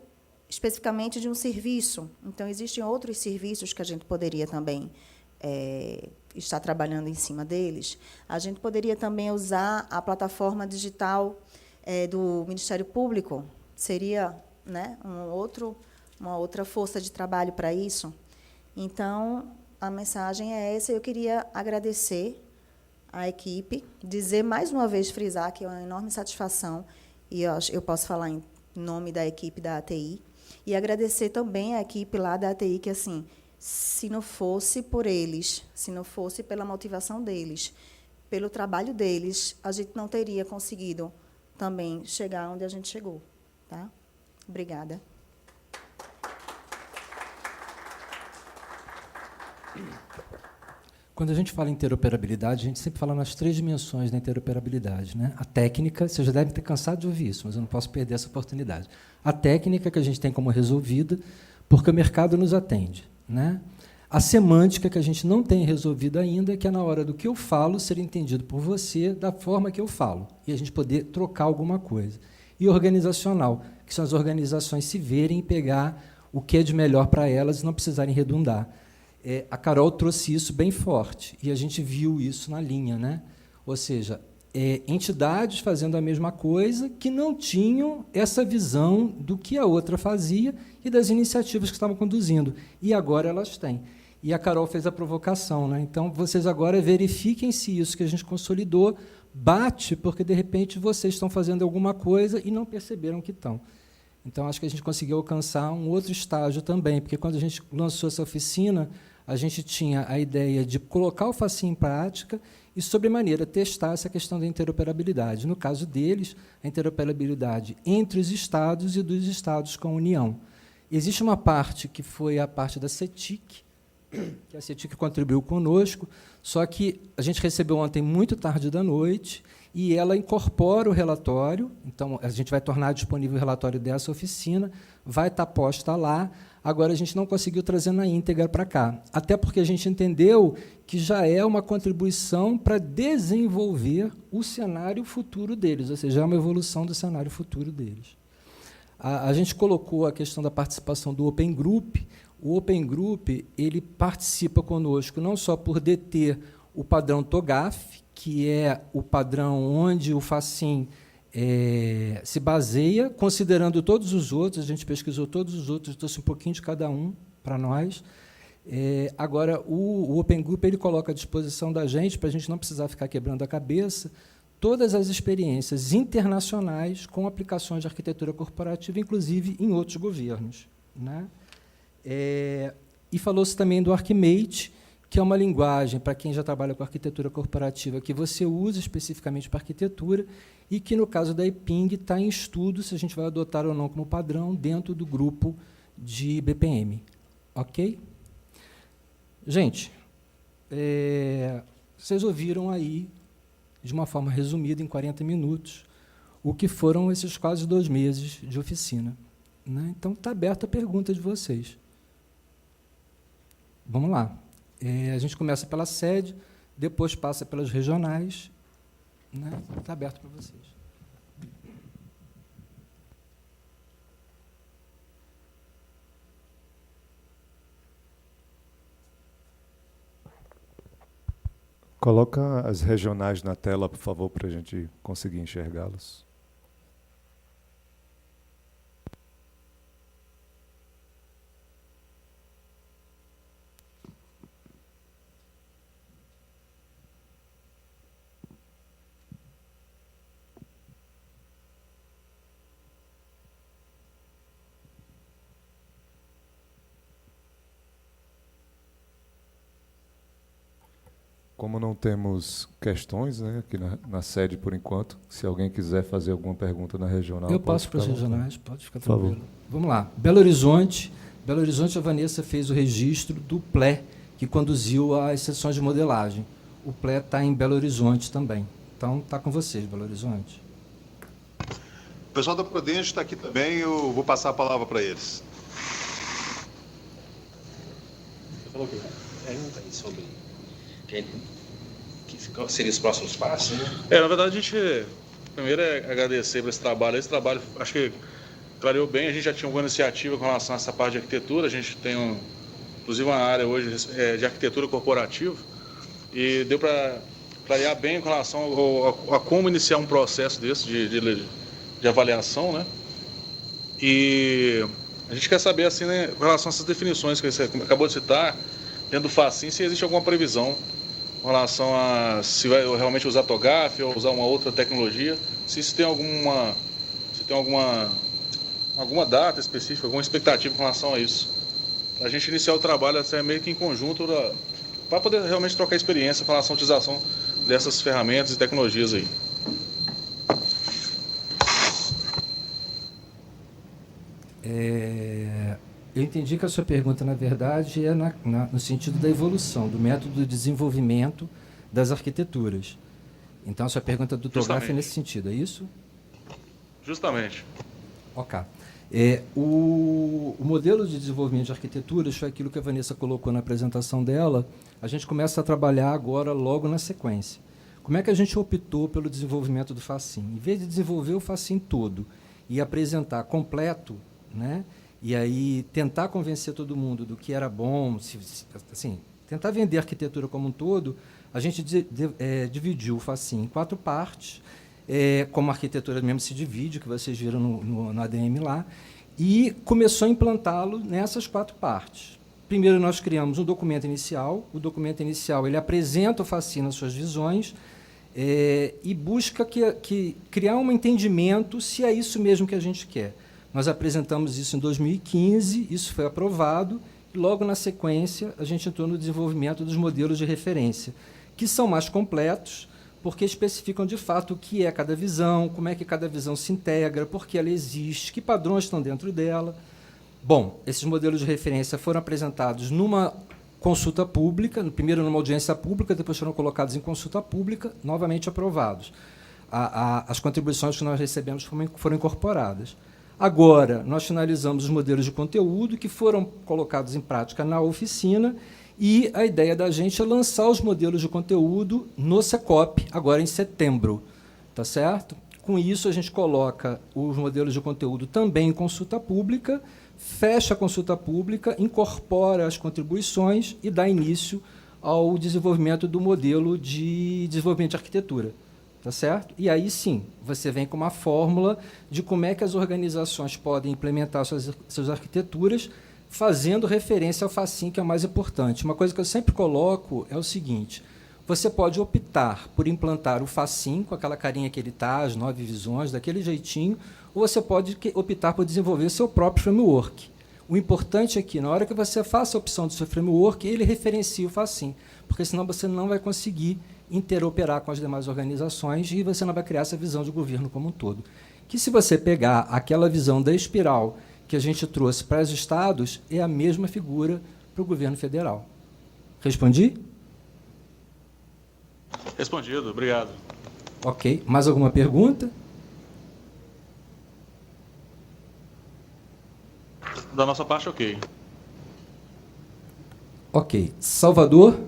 especificamente de um serviço. Então, existem outros serviços que a gente poderia também estar trabalhando em cima deles. A gente poderia também usar a plataforma digital do Ministério Público. Seria, né, uma outra força de trabalho para isso. Então, a mensagem é essa. Eu queria agradecer à equipe, dizer mais uma vez, frisar que é uma enorme satisfação, e eu posso falar em nome da equipe da ATI, e agradecer também à equipe lá da ATI, que, assim, se não fosse por eles, se não fosse pela motivação deles, pelo trabalho deles, a gente não teria conseguido também chegar onde a gente chegou. Tá? Obrigada. Quando a gente fala em interoperabilidade, a gente sempre fala nas 3 dimensões da interoperabilidade. Né? A técnica, vocês já devem ter cansado de ouvir isso, mas eu não posso perder essa oportunidade. A técnica, que a gente tem como resolvida, porque o mercado nos atende. Né? A semântica, que a gente não tem resolvida ainda, que é na hora do que eu falo ser entendido por você da forma que eu falo, e a gente poder trocar alguma coisa. E organizacional, que são as organizações se verem e pegar o que é de melhor para elas e não precisarem redundar. A Carol trouxe isso bem forte, e a gente viu isso na linha. Né? Ou seja, entidades fazendo a mesma coisa que não tinham essa visão do que a outra fazia e das iniciativas que estavam conduzindo. E agora elas têm. E a Carol fez a provocação. Né? Então, vocês agora verifiquem se isso que a gente consolidou bate, porque, de repente, vocês estão fazendo alguma coisa e não perceberam que estão. Então, acho que a gente conseguiu alcançar um outro estágio também, porque, quando a gente lançou essa oficina, a gente tinha a ideia de colocar o FACIM em prática e, sobremaneira, testar essa questão da interoperabilidade. No caso deles, a interoperabilidade entre os estados e dos estados com a União. Existe uma parte que foi a parte da CETIC, que a CETIC contribuiu conosco, só que a gente recebeu ontem muito tarde da noite e ela incorpora o relatório, então a gente vai tornar disponível o relatório dessa oficina, vai estar posta lá. Agora, a gente não conseguiu trazer na íntegra para cá, até porque a gente entendeu que já é uma contribuição para desenvolver o cenário futuro deles, ou seja, é uma evolução do cenário futuro deles. A gente colocou a questão da participação do Open Group. O Open Group ele participa conosco não só por deter o padrão TOGAF, que é o padrão onde o FACIM se baseia, considerando todos os outros, a gente pesquisou todos os outros, trouxe um pouquinho de cada um para nós. Agora, o Open Group ele coloca à disposição da gente, para a gente não precisar ficar quebrando a cabeça, todas as experiências internacionais com aplicações de arquitetura corporativa, inclusive em outros governos, né? E falou-se também do Archimate, que é uma linguagem, para quem já trabalha com arquitetura corporativa, que você usa especificamente para arquitetura, e que, no caso da EPING, está em estudo se a gente vai adotar ou não como padrão dentro do grupo de BPM. Ok? Gente, vocês ouviram aí, de uma forma resumida, em 40 minutos, o que foram esses quase 2 meses de oficina, né? Então, está aberta a pergunta de vocês. Vamos lá. A gente começa pela sede, depois passa pelas regionais, né? Está aberto para vocês. Coloca as regionais na tela, por favor, para a gente conseguir enxergá-las. Como não temos questões, né, aqui na sede por enquanto, se alguém quiser fazer alguma pergunta na regional... Eu passo para as regionais, pode ficar tranquilo. Por favor. Vamos lá. Belo Horizonte, a Vanessa fez o registro do PLE, que conduziu às sessões de modelagem. O PLE está em Belo Horizonte também. Então, está com vocês, Belo Horizonte. O pessoal da Prudente está aqui também, eu vou passar a palavra para eles. Você falou que pergunta aí sobre quais seriam os próximos passos, né? Na verdade, a gente primeiro agradecer por esse trabalho. Esse trabalho, acho que clareou bem. A gente já tinha alguma iniciativa com relação a essa parte de arquitetura. A gente tem, inclusive, uma área hoje de arquitetura corporativa. E deu para clarear bem com relação a como iniciar um processo desse de avaliação, né? E a gente quer saber, assim, né, com relação a essas definições que você acabou de citar, dentro do FACIM, se existe alguma previsão com relação a se vai realmente usar TOGAF ou usar uma outra tecnologia, se isso tem alguma data específica, alguma expectativa com relação a isso. A gente iniciar o trabalho assim, meio que em conjunto para poder realmente trocar experiência com relação à utilização dessas ferramentas e tecnologias aí. Eu entendi que a sua pergunta, na verdade, é no sentido da evolução, do método de desenvolvimento das arquiteturas. Então, a sua pergunta do TOGAF é nesse sentido, é isso? Justamente. Ok. O modelo de desenvolvimento de arquiteturas foi aquilo que a Vanessa colocou na apresentação dela. A gente começa a trabalhar agora, logo na sequência. Como é que a gente optou pelo desenvolvimento do FACIM? Em vez de desenvolver o FACIM todo e apresentar completo, né, e aí tentar convencer todo mundo do que era bom, assim, tentar vender a arquitetura como um todo, a gente dividiu o FACIM em 4 partes, como a arquitetura mesmo se divide, que vocês viram no ADM lá, e começou a implantá-lo nessas 4 partes. Primeiro, nós criamos um documento inicial. O documento inicial ele apresenta o FACIM nas suas visões e busca criar um entendimento se é isso mesmo que a gente quer. Nós apresentamos isso em 2015, isso foi aprovado, e logo na sequência a gente entrou no desenvolvimento dos modelos de referência, que são mais completos, porque especificam de fato o que é cada visão, como é que cada visão se integra, por que ela existe, que padrões estão dentro dela. Bom, esses modelos de referência foram apresentados numa consulta pública, primeiro numa audiência pública, depois foram colocados em consulta pública, novamente aprovados. As contribuições que nós recebemos foram incorporadas. Agora, nós finalizamos os modelos de conteúdo que foram colocados em prática na oficina, e a ideia da gente é lançar os modelos de conteúdo no Secop, agora em setembro. Tá certo? Com isso, a gente coloca os modelos de conteúdo também em consulta pública, fecha a consulta pública, incorpora as contribuições e dá início ao desenvolvimento do modelo de desenvolvimento de arquitetura. Tá certo? E aí, sim, você vem com uma fórmula de como é que as organizações podem implementar suas arquiteturas, fazendo referência ao FACIM, que é o mais importante. Uma coisa que eu sempre coloco é o seguinte: você pode optar por implantar o FACIM, com aquela carinha que ele está, as 9 visões, daquele jeitinho, ou você pode optar por desenvolver seu próprio framework. O importante é que, na hora que você faça a opção do seu framework, ele referencie o FACIM, porque senão você não vai conseguir interoperar com as demais organizações e você não vai criar essa visão de governo como um todo. Que, se você pegar aquela visão da espiral que a gente trouxe para os estados, é a mesma figura para o governo federal. Respondi? Respondido, obrigado. Ok. Mais alguma pergunta? Da nossa parte, ok. Ok. Salvador?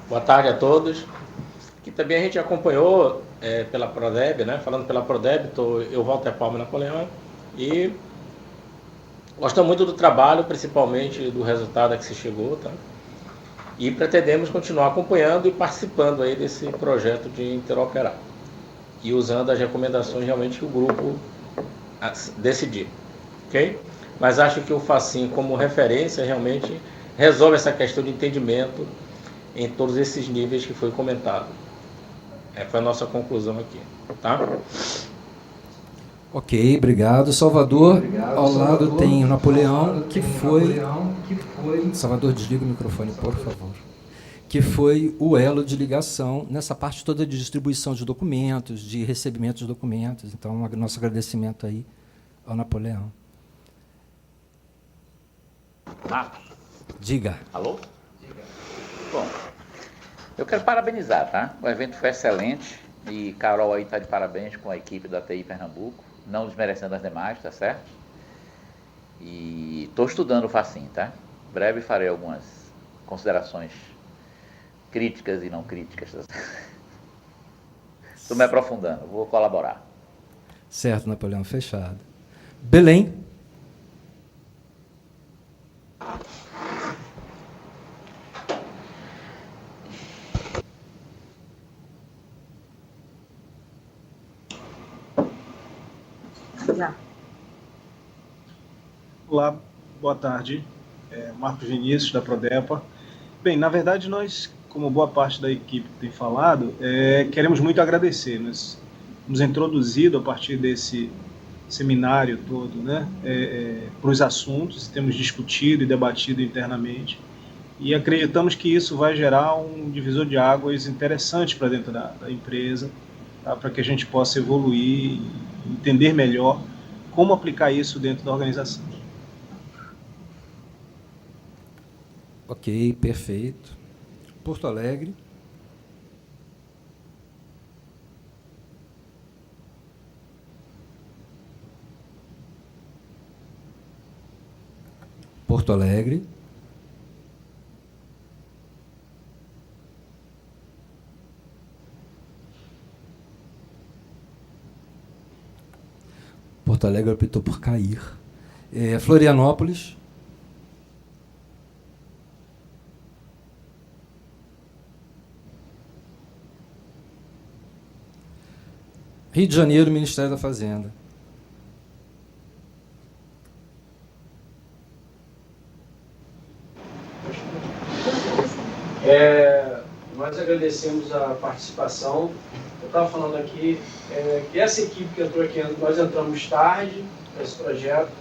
Boa tarde a todos. Aqui também a gente acompanhou pela Prodeb, né? Falando pela Prodeb, eu Walter Palma Napoleão, e gostamos muito do trabalho, principalmente do resultado a que se chegou, tá? E pretendemos continuar acompanhando e participando aí desse projeto de interoperar e usando as recomendações realmente que o grupo decidir, ok? Mas acho que o FACIM, como referência, realmente resolve essa questão de entendimento em todos esses níveis que foi comentado. Foi a nossa conclusão aqui, tá? Ok, obrigado. Salvador, ao lado tem o Napoleão, que foi... Salvador, desliga o microfone, por favor. Que foi o elo de ligação nessa parte toda de distribuição de documentos, de recebimento de documentos. Então, nosso agradecimento aí ao Napoleão. Marcos? Diga. Alô? Diga. Bom, eu quero parabenizar, tá? O evento foi excelente e Carol aí está de parabéns com a equipe da TI Pernambuco, não desmerecendo as demais, tá certo? E estou estudando o FACIM, tá? Em breve farei algumas considerações críticas e não críticas. Estou me aprofundando, vou colaborar. Certo, Napoleão, fechado. Belém. Olá, boa tarde. Marcos Vinícius, da Prodepa. Bem, na verdade, nós, como boa parte da equipe tem falado, queremos muito agradecer. Nós nos introduzido a partir desse seminário todo, né, para os assuntos, temos discutido e debatido internamente, e acreditamos que isso vai gerar um divisor de águas interessante para dentro da empresa, tá, para que a gente possa evoluir, entender melhor como aplicar isso dentro da organização. Ok, perfeito. Porto Alegre. Porto Alegre. Porto Alegre optou por cair. Florianópolis. Rio de Janeiro, Ministério da Fazenda. Nós agradecemos agradecemos a participação. Eu estava falando aqui que essa equipe que entrou aqui, nós entramos tarde nesse projeto,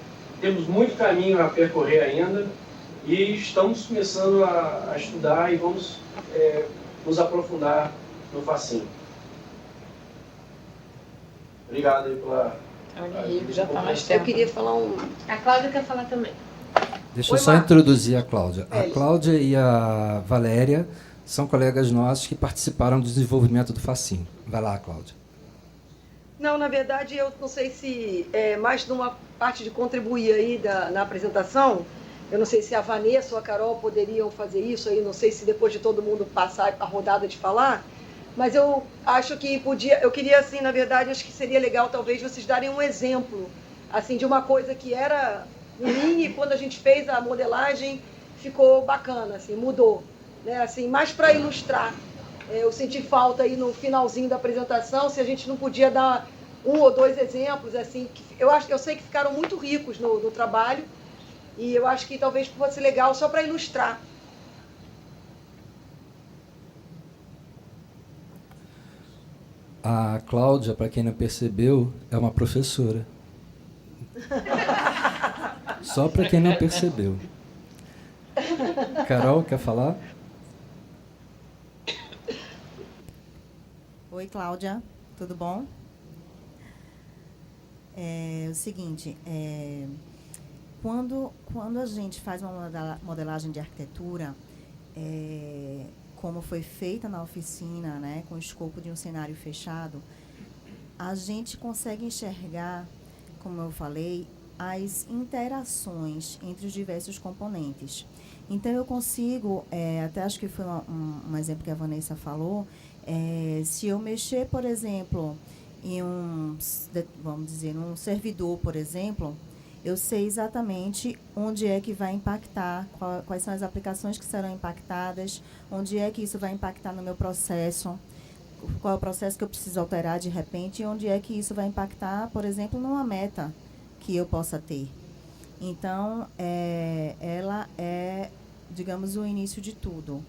temos muito caminho a percorrer ainda e estamos começando a estudar e vamos nos aprofundar no Facim. Obrigado aí pela... Olha aí, já está mais tempo. Eu queria falar A Cláudia quer falar também. Deixa eu só introduzir a Cláudia. A Cláudia e a Valéria são colegas nossos que participaram do desenvolvimento do Facim. Vai lá, Cláudia. Não, na verdade, eu não sei se mais numa parte de contribuir aí na apresentação. Eu não sei se a Vanessa ou a Carol poderiam fazer isso aí, não sei se depois de todo mundo passar a rodada de falar, mas eu acho que eu queria, assim, na verdade, acho que seria legal talvez vocês darem um exemplo, assim, de uma coisa que era ruim e quando a gente fez a modelagem ficou bacana, assim, mudou, né, assim, mais para ilustrar. Eu senti falta aí no finalzinho da apresentação, se a gente não podia dar 1 ou 2 exemplos, assim, que eu sei que ficaram muito ricos no trabalho, e eu acho que talvez fosse legal só para ilustrar. A Cláudia, para quem não percebeu, é uma professora. Só para quem não percebeu. Carol, quer falar? Oi, Cláudia, tudo bom? É o seguinte, quando a gente faz uma modelagem de arquitetura, como foi feita na oficina, né, com o escopo de um cenário fechado, a gente consegue enxergar, como eu falei, as interações entre os diversos componentes. Então, eu consigo, até acho que foi um exemplo que a Vanessa falou, se eu mexer, por exemplo, em vamos dizer, num servidor, por exemplo, eu sei exatamente onde é que vai impactar, quais são as aplicações que serão impactadas, onde é que isso vai impactar no meu processo, qual é o processo que eu preciso alterar de repente, e onde é que isso vai impactar, por exemplo, numa meta que eu possa ter. Então, ela é, digamos, o início de tudo.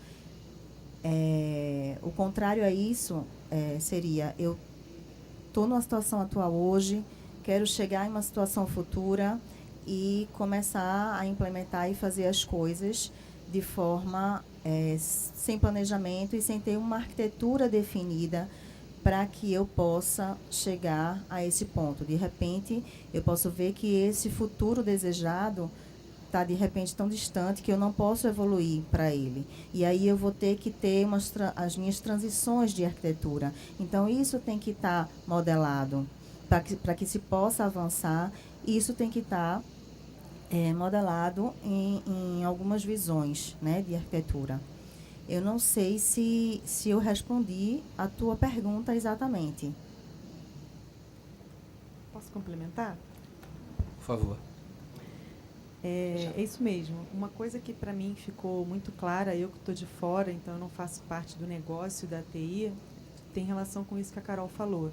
O contrário a isso seria, eu estou numa situação atual hoje, quero chegar em uma situação futura e começar a implementar e fazer as coisas de forma sem planejamento e sem ter uma arquitetura definida para que eu possa chegar a esse ponto. De repente, eu posso ver que esse futuro desejado está, de repente, tão distante que eu não posso evoluir para ele. E aí eu vou ter que ter as minhas transições de arquitetura. Então, isso tem que estar modelado para que se possa avançar. Isso tem que estar modelado em algumas visões, né, de arquitetura. Eu não sei se eu respondi a tua pergunta exatamente. Posso complementar? Por favor. É isso mesmo. Uma coisa que para mim ficou muito clara, eu que estou de fora, então eu não faço parte do negócio da TI, tem relação com isso que a Carol falou.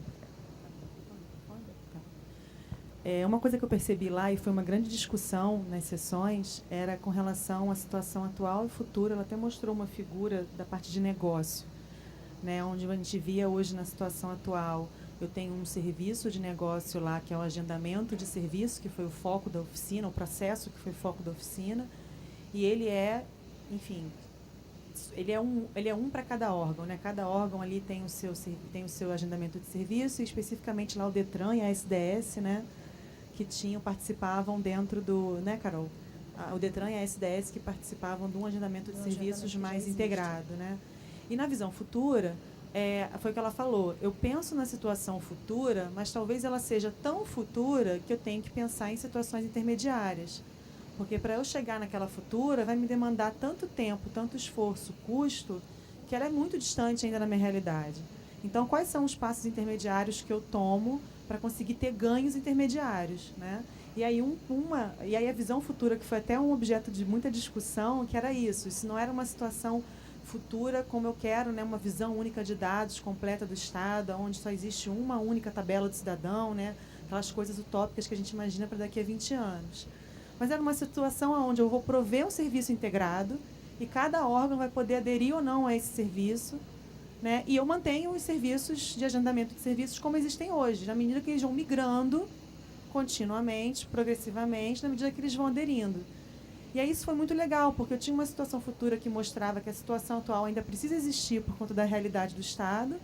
Uma coisa que eu percebi lá, e foi uma grande discussão nas sessões, era com relação à situação atual e futura. Ela até mostrou uma figura da parte de negócio, né, onde a gente via hoje na situação atual. Eu tenho um serviço de negócio lá, que é o agendamento de serviço, que foi o foco da oficina, o processo que foi o foco da oficina, e ele enfim, ele é um para cada órgão, né? Cada órgão ali tem o seu agendamento de serviço, e especificamente lá o Detran e a SDS, né, que participavam dentro do, né, Carol? O Detran e a SDS que participavam de um agendamento de serviços mais integrado, né? E na visão futura, foi o que ela falou, eu penso na situação futura, mas talvez ela seja tão futura que eu tenho que pensar em situações intermediárias. Porque para eu chegar naquela futura vai me demandar tanto tempo, tanto esforço, custo, que ela é muito distante ainda da minha realidade. Então, quais são os passos intermediários que eu tomo para conseguir ter ganhos intermediários, né? E aí, a visão futura, que foi até um objeto de muita discussão, que era isso não era uma situação futura como eu quero, né, uma visão única de dados completa do Estado, onde só existe uma única tabela de cidadão, né, aquelas coisas utópicas que a gente imagina para daqui a 20 anos. Mas era uma situação onde eu vou prover um serviço integrado e cada órgão vai poder aderir ou não a esse serviço, né? E eu mantenho os serviços de agendamento de serviços como existem hoje, na medida que eles vão migrando continuamente, progressivamente, na medida que eles vão aderindo. E aí isso foi muito legal, porque eu tinha uma situação futura que mostrava que a situação atual ainda precisa existir por conta da realidade do Estado,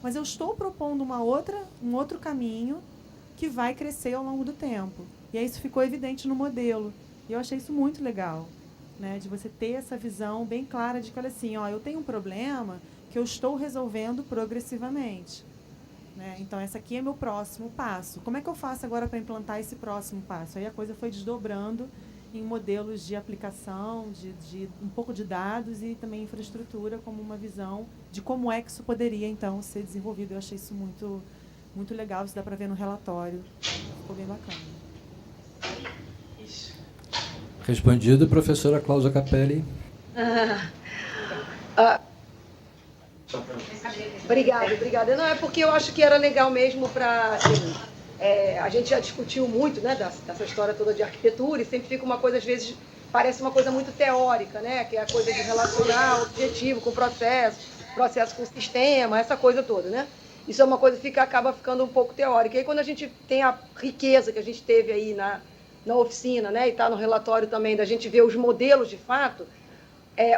mas eu estou propondo um outro caminho que vai crescer ao longo do tempo. E aí isso ficou evidente no modelo. E eu achei isso muito legal, né, de você ter essa visão bem clara de que, olha assim, ó, eu tenho um problema que eu estou resolvendo progressivamente, né? Então, esse aqui é meu próximo passo. Como é que eu faço agora para implantar esse próximo passo? Aí a coisa foi desdobrando em modelos de aplicação, de um pouco de dados e também infraestrutura como uma visão de como é que isso poderia, então, ser desenvolvido. Eu achei isso muito, muito legal, isso dá para ver no relatório. Ficou bem bacana. Respondido, professora Cláudia Capelli. Obrigada. Não, é porque eu acho que era legal mesmo para... Assim, a gente já discutiu muito, né, dessa história toda de arquitetura, e sempre fica uma coisa, às vezes, parece uma coisa muito teórica, né, que é a coisa de relacionar o objetivo com o processo com o sistema, essa coisa toda, né? Isso é uma coisa que acaba ficando um pouco teórica. E aí, quando a gente tem a riqueza que a gente teve aí na oficina, né, e está no relatório também, da gente ver os modelos de fato,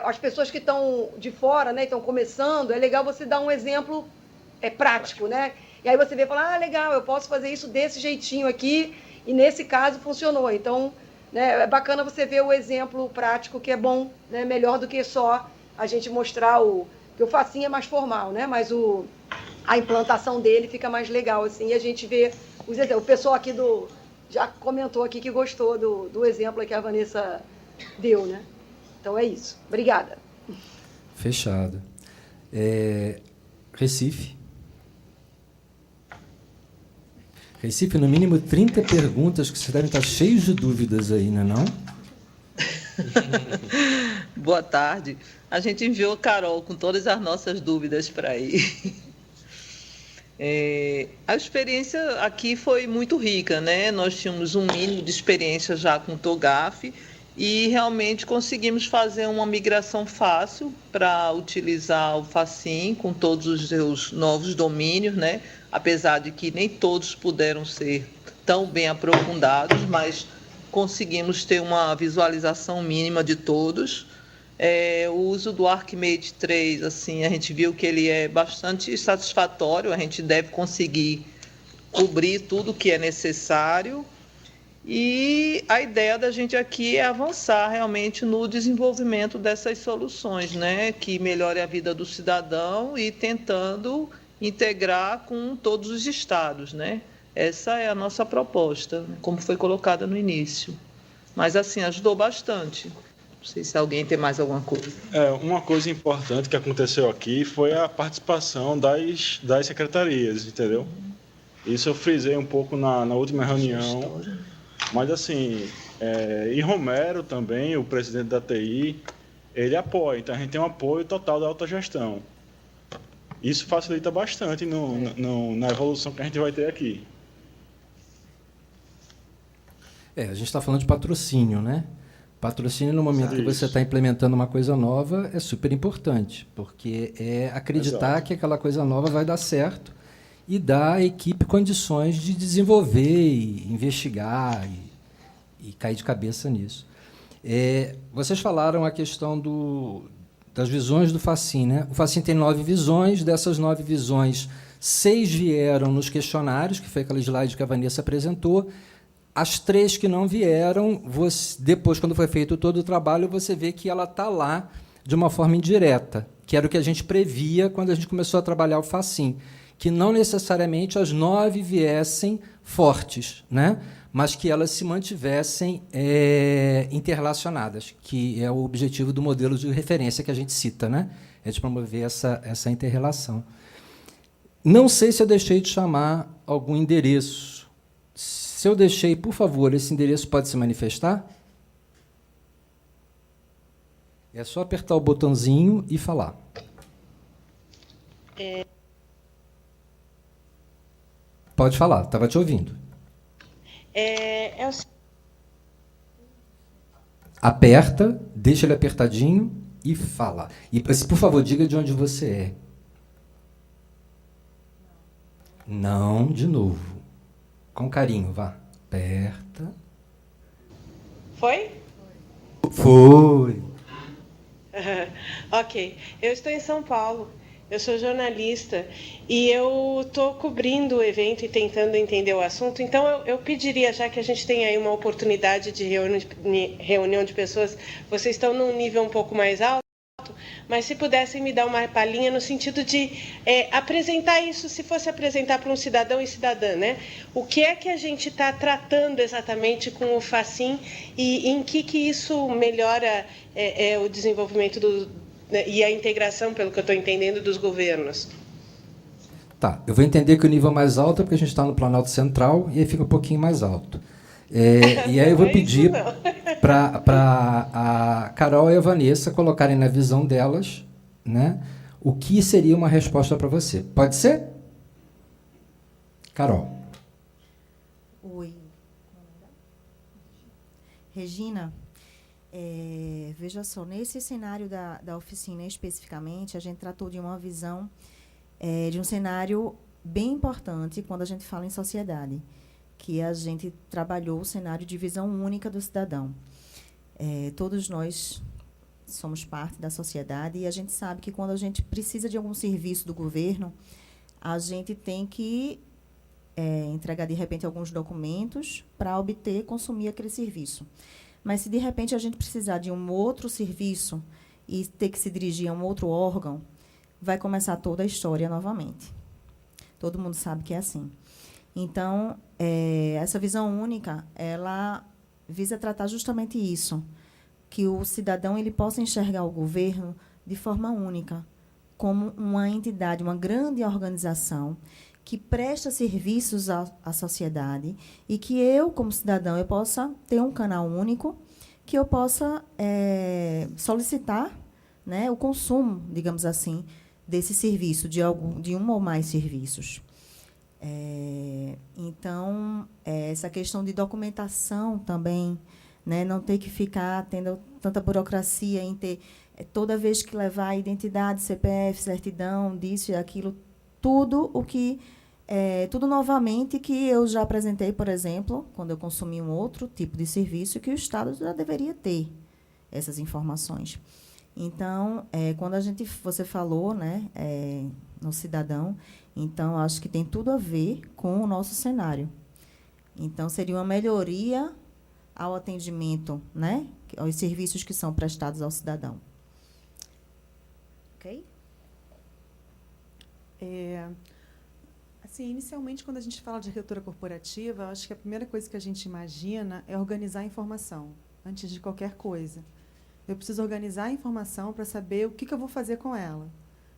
as pessoas que estão de fora, né, estão começando, é legal você dar um exemplo prático, né? E aí você vê e fala, legal, eu posso fazer isso desse jeitinho aqui, e nesse caso funcionou. Então, né, é bacana você ver o exemplo prático, que é bom, né, melhor do que só a gente mostrar que o facinho é mais formal, né, mas a implantação dele fica mais legal, assim, e a gente vê os exemplos. O pessoal aqui já comentou aqui que gostou do exemplo que a Vanessa deu, né? Então é isso. Obrigada. Fechado. Recife. Recife, no mínimo 30 perguntas que vocês devem estar cheios de dúvidas aí, não é não? Boa tarde. A gente enviou Carol com todas as nossas dúvidas para aí. A experiência aqui foi muito rica, né? Nós tínhamos um mínimo de experiência já com o TOGAF e realmente conseguimos fazer uma migração fácil para utilizar o Facim com todos os seus novos domínios, né? Apesar de que nem todos puderam ser tão bem aprofundados, mas conseguimos ter uma visualização mínima de todos. O uso do Archimate 3, assim, a gente viu que ele é bastante satisfatório, a gente deve conseguir cobrir tudo que é necessário. E a ideia da gente aqui é avançar realmente no desenvolvimento dessas soluções, né, que melhore a vida do cidadão e tentando integrar com todos os estados, né? Essa é a nossa proposta, como foi colocada no início. Mas, assim, ajudou bastante. Não sei se alguém tem mais alguma coisa. Uma coisa importante que aconteceu aqui foi a participação das secretarias, entendeu? Isso eu frisei um pouco na última reunião. Mas, assim, e Romero também, o presidente da TI, ele apoia. Então, a gente tem um apoio total da autogestão. Isso facilita bastante na evolução que a gente vai ter aqui. A gente está falando de patrocínio, né? Patrocínio, no momento que você está implementando uma coisa nova, é super importante, porque é acreditar que aquela coisa nova vai dar certo e dar à equipe condições de desenvolver e investigar e cair de cabeça nisso. Vocês falaram a questão das visões do Facim, né? O Facim tem 9 visões, dessas 9 visões, 6 vieram nos questionários, que foi aquela slide que a Vanessa apresentou. As 3 que não vieram, depois, quando foi feito todo o trabalho, você vê que ela está lá de uma forma indireta, que era o que a gente previa quando a gente começou a trabalhar o Facim, que não necessariamente as 9 viessem fortes, né? Mas que elas se mantivessem interrelacionadas, que é o objetivo do modelo de referência que a gente cita, né? É de promover essa interrelação. Não sei se eu deixei de chamar algum endereço. Se eu deixei, por favor, esse endereço pode se manifestar? É só apertar o botãozinho e falar. Pode falar, estava te ouvindo. Aperta, deixa ele apertadinho e fala. E, por favor, diga de onde você é. Não, de novo. Com carinho, vá. Aperta. Foi? Foi. Ok. Eu estou em São Paulo. Eu sou jornalista e eu estou cobrindo o evento e tentando entender o assunto. Então, eu pediria, já que a gente tem aí uma oportunidade de reunião de pessoas, vocês estão num nível um pouco mais alto, mas se pudessem me dar uma palhinha no sentido de apresentar isso, se fosse apresentar para um cidadão e cidadã, né? O que é que a gente está tratando exatamente com o Facim e em que isso melhora o desenvolvimento e a integração, pelo que eu estou entendendo, dos governos? Tá, eu vou entender que o nível mais alto é porque a gente está no Planalto Central e aí fica um pouquinho mais alto. E aí eu vou pedir para a Carol e a Vanessa colocarem na visão delas, né, o que seria uma resposta para você. Pode ser? Carol. Oi. Regina, veja só, nesse cenário da oficina especificamente, a gente tratou de uma visão de um cenário bem importante quando a gente fala em sociedade, que a gente trabalhou o cenário de visão única do cidadão. Todos nós somos parte da sociedade e a gente sabe que quando a gente precisa de algum serviço do governo, a gente tem que entregar, de repente, alguns documentos para obter, consumir aquele serviço. Mas, se, de repente, a gente precisar de um outro serviço e ter que se dirigir a um outro órgão, vai começar toda a história novamente. Todo mundo sabe que é assim. Então, essa visão única, ela visa tratar justamente isso, que o cidadão ele possa enxergar o governo de forma única, como uma entidade, uma grande organização que presta serviços à sociedade e que eu, como cidadão, eu possa ter um canal único, que eu possa solicitar, né, o consumo, digamos assim, desse serviço, de um ou mais serviços. Então, essa questão de documentação também, né, não ter que ficar tendo tanta burocracia em ter, toda vez que levar identidade, CPF, certidão, disso e aquilo, tudo o que tudo novamente que eu já apresentei, por exemplo, quando eu consumi um outro tipo de serviço, que o Estado já deveria ter essas informações. Então, quando você falou, né, no cidadão, então, acho que tem tudo a ver com o nosso cenário. Então, seria uma melhoria ao atendimento, né, aos serviços que são prestados ao cidadão. Ok? Assim, inicialmente, quando a gente fala de arquitetura corporativa, eu acho que a primeira coisa que a gente imagina é organizar a informação, antes de qualquer coisa. Eu preciso organizar a informação para saber o que eu vou fazer com ela.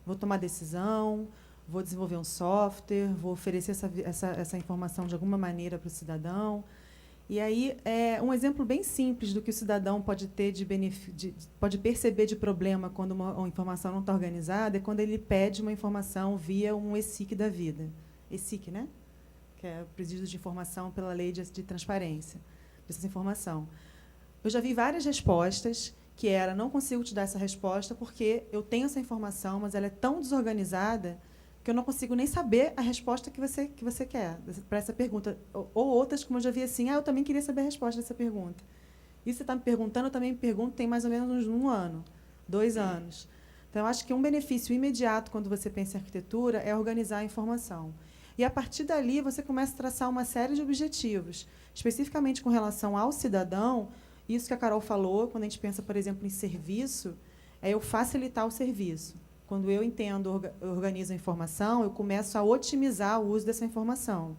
Vou tomar decisão, vou desenvolver um software, vou oferecer essa informação de alguma maneira para o cidadão. E aí, um exemplo bem simples do que o cidadão pode ter pode perceber de problema quando uma informação não está organizada é quando ele pede uma informação via um ESIC da vida. ESIC, né? Que é o Pedido de Informação pela Lei de Transparência dessa informação. Eu já vi várias respostas que era, não consigo te dar essa resposta porque eu tenho essa informação, mas ela é tão desorganizada que eu não consigo nem saber a resposta que você quer para essa pergunta. Ou outras, como eu já vi assim, eu também queria saber a resposta dessa pergunta. Isso você está me perguntando, eu também me pergunto, tem mais ou menos uns 1 ano, 2 anos. Então, eu acho que um benefício imediato, quando você pensa em arquitetura, é organizar a informação. E, a partir dali, você começa a traçar uma série de objetivos, especificamente com relação ao cidadão. Isso que a Carol falou, quando a gente pensa, por exemplo, em serviço, é eu facilitar o serviço. Quando eu entendo, organizo a informação, eu começo a otimizar o uso dessa informação.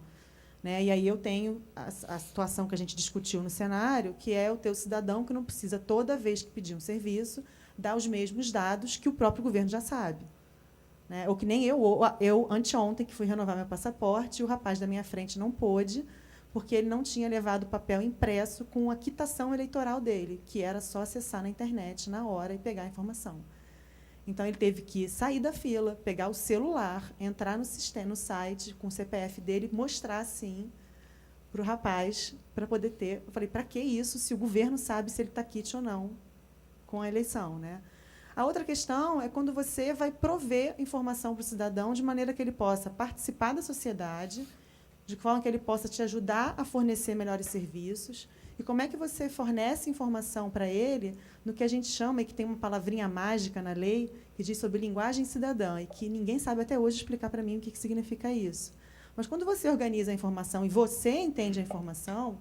Né? E aí eu tenho a situação que a gente discutiu no cenário, que é o teu cidadão que não precisa, toda vez que pedir um serviço, dar os mesmos dados que o próprio governo já sabe. Né? Ou que nem eu anteontem, que fui renovar meu passaporte, e o rapaz da minha frente não pôde, porque ele não tinha levado o papel impresso com a quitação eleitoral dele, que era só acessar na internet na hora e pegar a informação. Então, ele teve que sair da fila, pegar o celular, entrar no sistema, no site, com o CPF dele, mostrar, assim, para o rapaz, para poder ter... Eu falei, para que isso, se o governo sabe se ele está quite ou não com a eleição? Né? A outra questão é quando você vai prover informação para o cidadão de maneira que ele possa participar da sociedade, de forma que ele possa te ajudar a fornecer melhores serviços. E como é que você fornece informação para ele no que a gente chama, e que tem uma palavrinha mágica na lei, que diz sobre linguagem cidadã, e que ninguém sabe até hoje explicar para mim o que significa isso. Mas quando você organiza a informação e você entende a informação,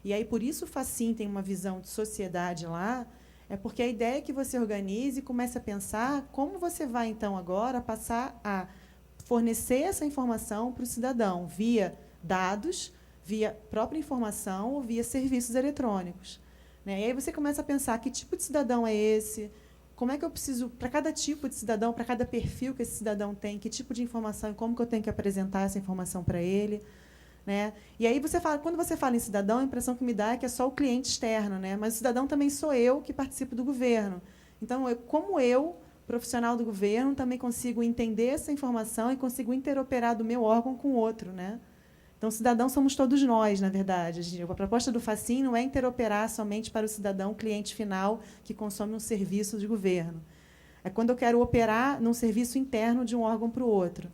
e aí por isso o Facim tem uma visão de sociedade lá, é porque a ideia é que você organize e comece a pensar como você vai, então, agora passar a fornecer essa informação para o cidadão, via dados, via própria informação ou via serviços eletrônicos. Né? E aí você começa a pensar que tipo de cidadão é esse, como é que eu preciso, para cada tipo de cidadão, para cada perfil que esse cidadão tem, que tipo de informação e como que eu tenho que apresentar essa informação para ele. Né? E aí, quando você fala em cidadão, a impressão que me dá é que é só o cliente externo, né? Mas o cidadão também sou eu que participo do governo. Então, como eu, profissional do governo, também consigo entender essa informação e consigo interoperar do meu órgão com o outro. Né? Então, cidadão somos todos nós, na verdade. A proposta do Facim não é interoperar somente para o cidadão cliente final que consome um serviço de governo. É quando eu quero operar num serviço interno de um órgão para o outro.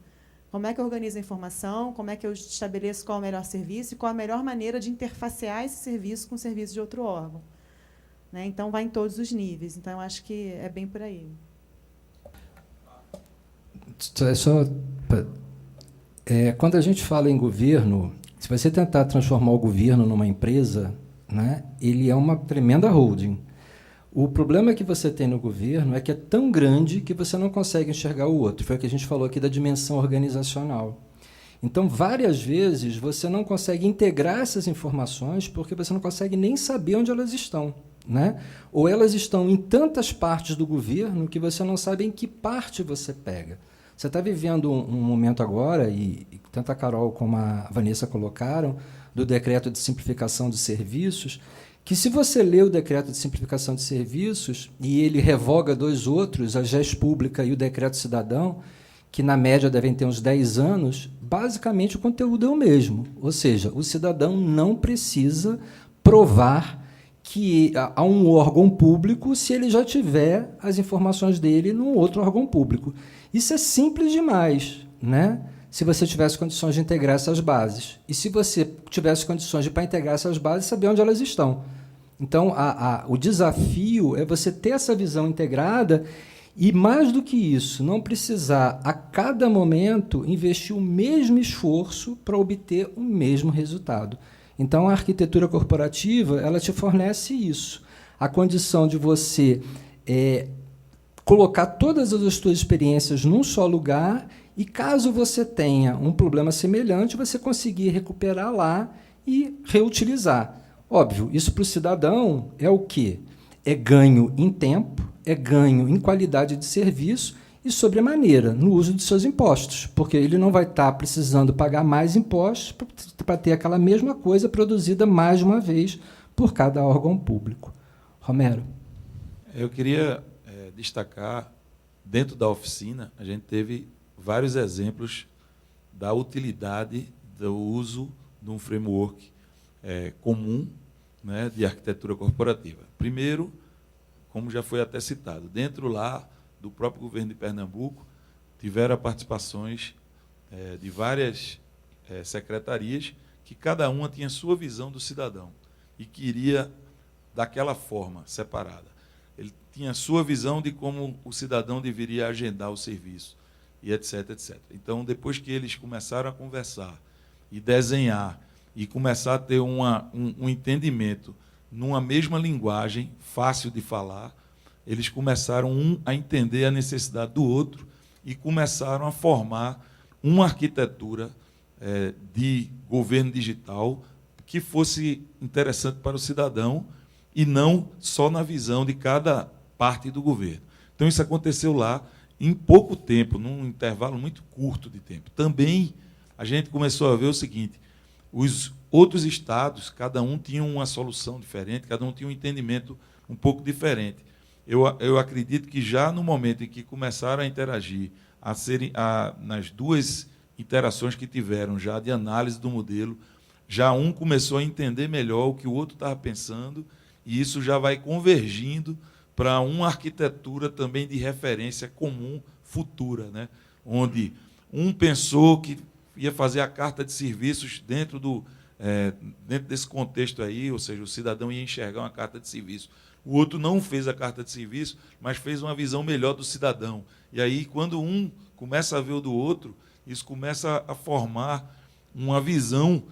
Como é que eu organizo a informação, como é que eu estabeleço qual é o melhor serviço e qual a melhor maneira de interfacear esse serviço com o serviço de outro órgão. Né? Então, vai em todos os níveis. Então, eu acho que é bem por aí. Quando a gente fala em governo, se você tentar transformar o governo numa empresa, né, ele é uma tremenda holding. O problema que você tem no governo é que é tão grande que você não consegue enxergar o outro. Foi o que a gente falou aqui da dimensão organizacional. Então, várias vezes, você não consegue integrar essas informações porque você não consegue nem saber onde elas estão. Né? Ou elas estão em tantas partes do governo que você não sabe em que parte você pega. Você está vivendo um momento agora, e tanto a Carol como a Vanessa colocaram, do decreto de simplificação de serviços, que se você lê o decreto de simplificação de serviços e ele revoga 2 outros, a GES Pública e o decreto cidadão, que na média devem ter uns 10 anos, basicamente o conteúdo é o mesmo. Ou seja, o cidadão não precisa provar que há um órgão público se ele já tiver as informações dele num outro órgão público. Isso é simples demais, né? Se você tivesse condições de integrar essas bases. E se você tivesse condições de, para integrar essas bases, saber onde elas estão. Então, o desafio é você ter essa visão integrada e, mais do que isso, não precisar, a cada momento, investir o mesmo esforço para obter o mesmo resultado. Então, a arquitetura corporativa ela te fornece isso. A condição de você colocar todas as suas experiências num só lugar e, caso você tenha um problema semelhante, você conseguir recuperar lá e reutilizar. Óbvio, isso para o cidadão é o quê? É ganho em tempo, é ganho em qualidade de serviço e, sobremaneira, no uso de seus impostos, porque ele não vai estar precisando pagar mais impostos para ter aquela mesma coisa produzida mais de uma vez por cada órgão público. Romero. Eu queria destacar, dentro da oficina, a gente teve vários exemplos da utilidade do uso de um framework comum, né, de arquitetura corporativa. Primeiro, como já foi até citado, dentro lá do próprio governo de Pernambuco, tiveram participações de várias secretarias que cada uma tinha sua visão do cidadão e queria daquela forma, separada. Ele tinha sua visão de como o cidadão deveria agendar o serviço, e etc, etc. Então, depois que eles começaram a conversar e desenhar e começar a ter um entendimento numa mesma linguagem, fácil de falar, eles começaram a entender a necessidade do outro e começaram a formar uma arquitetura de governo digital que fosse interessante para o cidadão e não só na visão de cada parte do governo. Então, isso aconteceu lá em pouco tempo, num intervalo muito curto de tempo. Também a gente começou a ver o seguinte: os outros estados, cada um tinha uma solução diferente, cada um tinha um entendimento um pouco diferente. Eu acredito que já no momento em que começaram a interagir, nas 2 interações que tiveram já de análise do modelo, já um começou a entender melhor o que o outro estava pensando, e isso já vai convergindo para uma arquitetura também de referência comum futura, né? Onde um pensou que ia fazer a carta de serviços dentro desse contexto aí, ou seja, o cidadão ia enxergar uma carta de serviço. O outro não fez a carta de serviço, mas fez uma visão melhor do cidadão. E aí, quando um começa a ver o do outro, isso começa a formar uma visão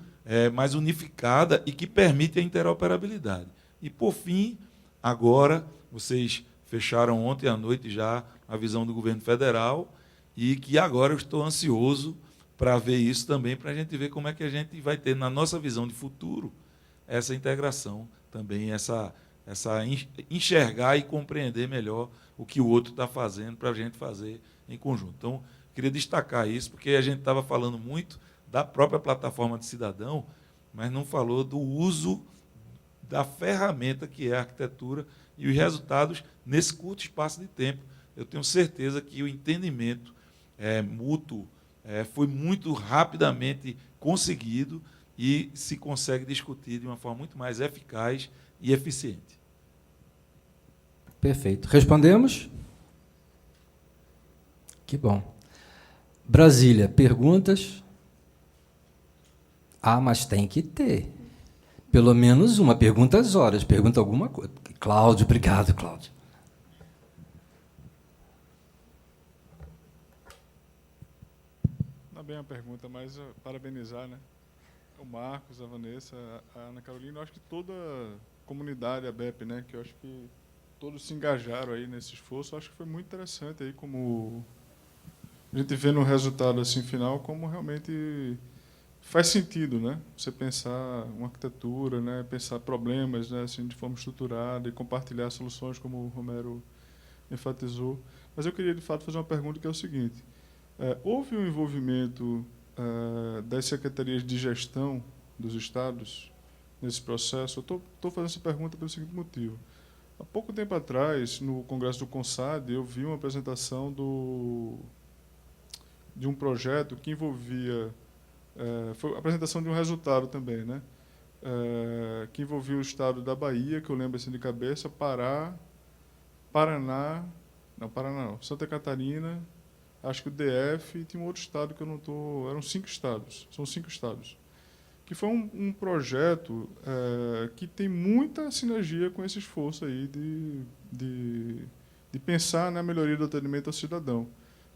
mais unificada e que permite a interoperabilidade. E, por fim, agora, vocês fecharam ontem à noite já a visão do governo federal e que agora eu estou ansioso para ver isso também, para a gente ver como é que a gente vai ter, na nossa visão de futuro, essa integração também, essa enxergar e compreender melhor o que o outro está fazendo para a gente fazer em conjunto. Então, queria destacar isso, porque a gente estava falando muito da própria plataforma de cidadão, mas não falou do uso da ferramenta que é a arquitetura e os resultados nesse curto espaço de tempo. Eu tenho certeza que o entendimento mútuo foi muito rapidamente conseguido e se consegue discutir de uma forma muito mais eficaz e eficiente. Perfeito. Respondemos? Que bom. Brasília, perguntas? Ah, mas tem que ter. Pelo menos uma. Pergunta às horas. Pergunta alguma coisa. Cláudio, obrigado, Cláudio. Não é bem a pergunta, mas parabenizar, né? O Marcos, a Vanessa, a Ana Carolina, eu acho que toda a comunidade, a BEP, né? Que eu acho que todos se engajaram aí nesse esforço. Eu acho que foi muito interessante aí como a gente vê no resultado assim final como realmente faz sentido, né? Você pensar uma arquitetura, né? Pensar problemas, né? Assim, de forma estruturada e compartilhar soluções, como o Romero enfatizou. Mas eu queria, de fato, fazer uma pergunta que é o seguinte. Houve um envolvimento das secretarias de gestão dos estados nesse processo? Eu estou fazendo essa pergunta pelo seguinte motivo. Há pouco tempo atrás, no Congresso do CONSAD, eu vi uma apresentação de um projeto que envolvia... foi a apresentação de um resultado também, né? Que envolvia o estado da Bahia, que eu lembro assim de cabeça, Santa Catarina, acho que o DF, e tinha um outro estado que eu não estou... Eram 5 estados, são 5 estados. Que foi um projeto que tem muita sinergia com esse esforço aí de pensar na melhoria do atendimento ao cidadão.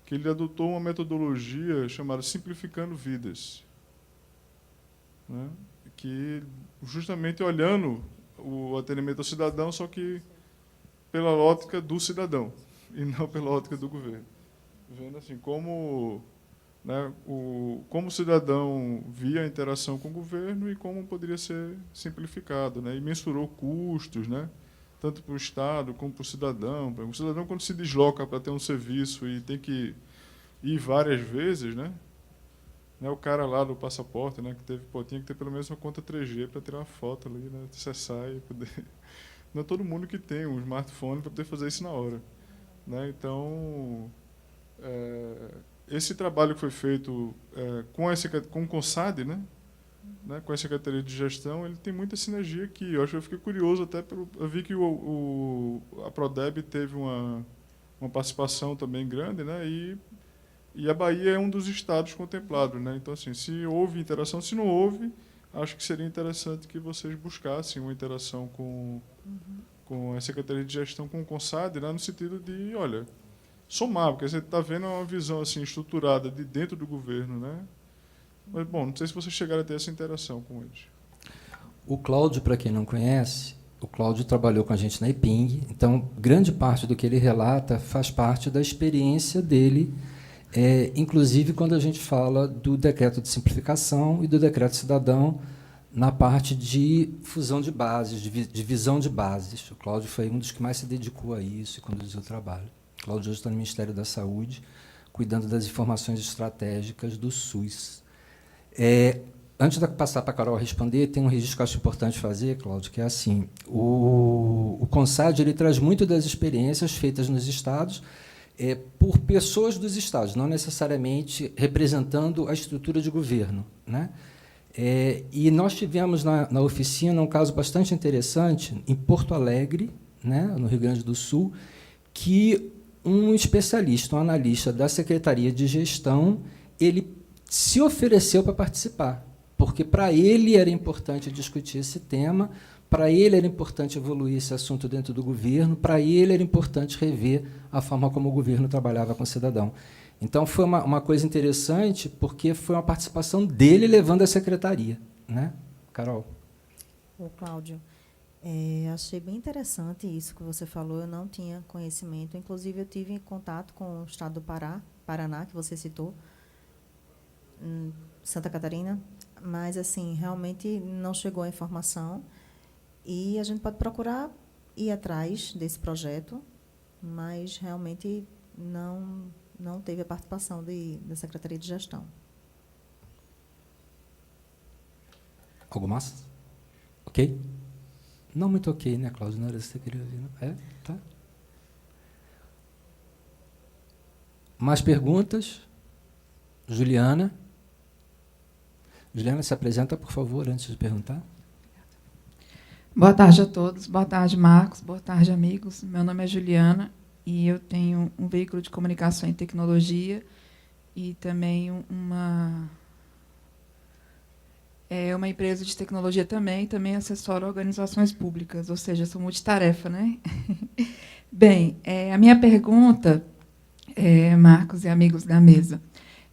Que ele adotou uma metodologia chamada Simplificando Vidas, né? Que justamente olhando o atendimento ao cidadão, só que pela ótica do cidadão e não pela ótica do governo. Vendo assim como, né, como o cidadão via a interação com o governo e como poderia ser simplificado, né? E mensurou custos, né? Tanto para o Estado como para o cidadão. O cidadão, quando se desloca para ter um serviço e tem que ir várias vezes, né? O cara lá do passaporte, né, tinha que ter pelo menos uma conta 3G para tirar uma foto ali, né, acessar e poder... Não é todo mundo que tem um smartphone para poder fazer isso na hora, né? Então, esse trabalho que foi feito com o CONSAD, né, com a Secretaria de Gestão, ele tem muita sinergia aqui. Eu fiquei curioso até, eu vi que a Prodeb teve uma participação também grande, né, e a Bahia é um dos estados contemplados, né? Então, assim, se houve interação, se não houve, acho que seria interessante que vocês buscassem uma interação com a Secretaria de Gestão, com o CONSAD, né, no sentido de, olha, somar, porque você está vendo uma visão assim estruturada de dentro do governo, né? Mas, bom, não sei se vocês chegaram a ter essa interação com eles. O Cláudio, para quem não conhece, o Cláudio trabalhou com a gente na IPING, então grande parte do que ele relata faz parte da experiência dele, inclusive quando a gente fala do decreto de simplificação e do decreto cidadão na parte de fusão de bases, de divisão de bases. O Cláudio foi um dos que mais se dedicou a isso e conduziu o trabalho. O Cláudio hoje está no Ministério da Saúde, cuidando das informações estratégicas do SUS. Antes de passar para a Carol responder, tem um registro que eu acho importante fazer, Cláudio, que é assim, o CONSAD ele traz muito das experiências feitas nos estados por pessoas dos estados, não necessariamente representando a estrutura de governo, né? E nós tivemos na oficina um caso bastante interessante em Porto Alegre, né, no Rio Grande do Sul, que um especialista, um analista da Secretaria de Gestão, ele se ofereceu para participar, porque para ele era importante discutir esse tema, para ele era importante evoluir esse assunto dentro do governo, para ele era importante rever a forma como o governo trabalhava com o cidadão. Então, foi uma coisa interessante, porque foi uma participação dele levando a secretaria. Né? Carol? Ô, Cláudio, achei bem interessante isso que você falou, eu não tinha conhecimento. Inclusive, eu tive contato com o estado do Paraná, que você citou, Santa Catarina, mas, assim, realmente não chegou a informação. E a gente pode procurar ir atrás desse projeto, mas realmente não teve a participação da Secretaria de Gestão. Algo mais? Ok? Não muito ok, né, Cláudio? Não era isso que você queria ouvir, não? É? Tá. Mais perguntas? Juliana? Juliana, se apresenta, por favor, antes de perguntar. Boa tarde a todos. Boa tarde, Marcos. Boa tarde, amigos. Meu nome é Juliana e eu tenho um veículo de comunicação e tecnologia e também uma empresa de tecnologia também assessoro organizações públicas, ou seja, sou multitarefa, né? Bem, a minha pergunta, Marcos e amigos da mesa,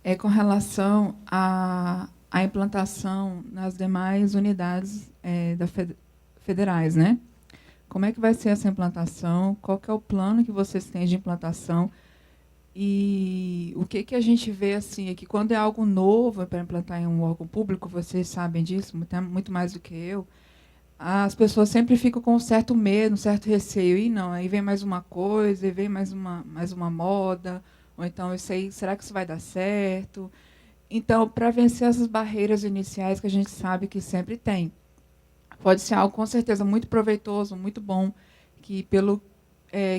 é com relação à implantação nas demais unidades federais, né? Como é que vai ser essa implantação? Qual que é o plano que vocês têm de implantação? E o que a gente vê assim é que quando é algo novo para implantar em um órgão público, vocês sabem disso muito mais do que eu, as pessoas sempre ficam com um certo medo, um certo receio. E não, aí vem mais uma coisa, e vem mais uma moda, ou então isso aí, será que isso vai dar certo? Então, para vencer essas barreiras iniciais que a gente sabe que sempre tem, pode ser algo, com certeza, muito proveitoso, muito bom, que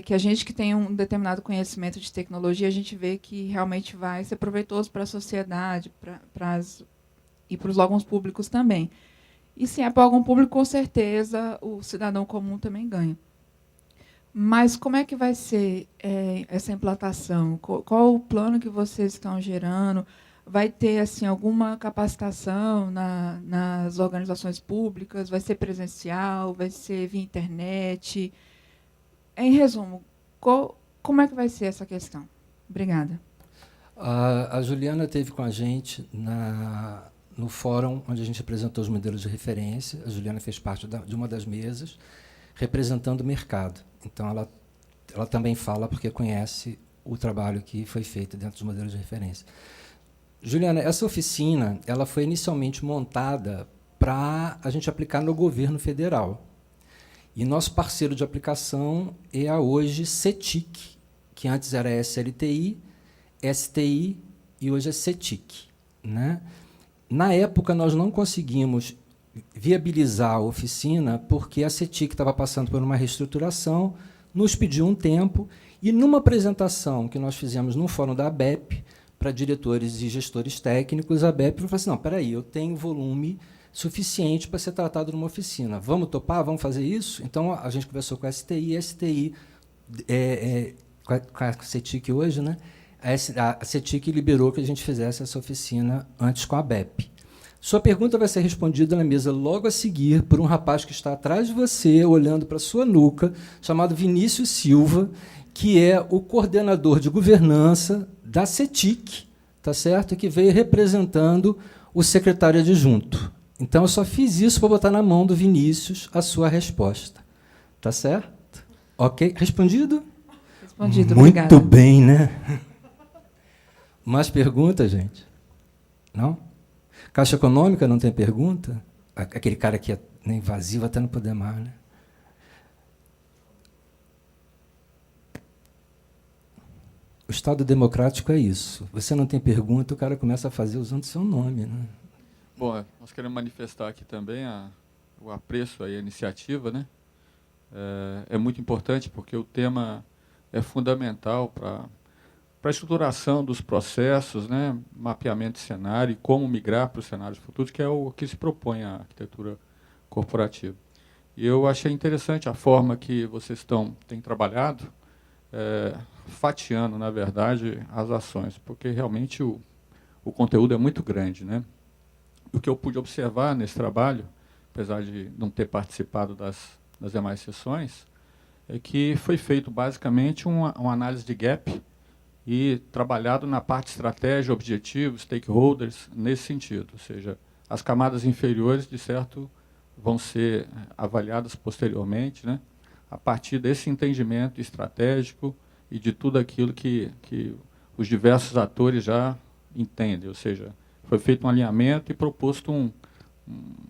que a gente que tem um determinado conhecimento de tecnologia, a gente vê que realmente vai ser proveitoso para a sociedade e para os órgãos públicos também. E se é para o órgão público, com certeza, o cidadão comum também ganha. Mas como é que vai ser essa implantação? Qual o plano que vocês estão gerando? Vai ter assim alguma capacitação nas organizações públicas? Vai ser presencial? Vai ser via internet? Em resumo, como é que vai ser essa questão? Obrigada. A Juliana esteve com a gente no fórum onde a gente apresentou os modelos de referência. A Juliana fez parte de uma das mesas, representando o mercado. Então, ela também fala porque conhece o trabalho que foi feito dentro dos modelos de referência. Juliana, essa oficina ela foi inicialmente montada para a gente aplicar no governo federal. E nosso parceiro de aplicação é a hoje CETIC, que antes era SLTI, STI e hoje é CETIC. Né? Na época, nós não conseguimos viabilizar a oficina porque a CETIC estava passando por uma reestruturação, nos pediu um tempo, e numa apresentação que nós fizemos no fórum da ABEP, para diretores e gestores técnicos, a ABEP falou assim, não, espera aí, eu tenho volume suficiente para ser tratado numa oficina. Vamos topar? Vamos fazer isso? Então, a gente conversou com a STI, com a CETIC hoje, né? A CETIC liberou que a gente fizesse essa oficina antes com a ABEP. Sua pergunta vai ser respondida na mesa logo a seguir por um rapaz que está atrás de você, olhando para a sua nuca, chamado Vinícius Silva, que é o coordenador de governança da CETIC, tá certo? Que veio representando o secretário adjunto. Então, eu só fiz isso para botar na mão do Vinícius a sua resposta. Tá certo? Ok? Respondido? Respondido, muito obrigada. Bem, né? Mais perguntas, gente? Não? Caixa Econômica não tem pergunta? Aquele cara que é invasivo até não poder mais, né? O Estado democrático é isso. Você não tem pergunta, o cara começa a fazer usando seu nome, né? Bom, nós queremos manifestar aqui também o apreço à iniciativa, né? É muito importante porque o tema é fundamental para a estruturação dos processos, né? Mapeamento de cenário e como migrar para os cenários futuros, que é o que se propõe a arquitetura corporativa. E eu achei interessante a forma que vocês têm trabalhado, fatiando, na verdade, as ações, porque realmente o conteúdo é muito grande, né? O que eu pude observar nesse trabalho, apesar de não ter participado das demais sessões, é que foi feito basicamente uma análise de gap e trabalhado na parte estratégia, objetivos, stakeholders, nesse sentido. Ou seja, as camadas inferiores, de certo, vão ser avaliadas posteriormente, né, a partir desse entendimento estratégico e de tudo aquilo que os diversos atores já entendem. Ou seja, foi feito um alinhamento e proposto um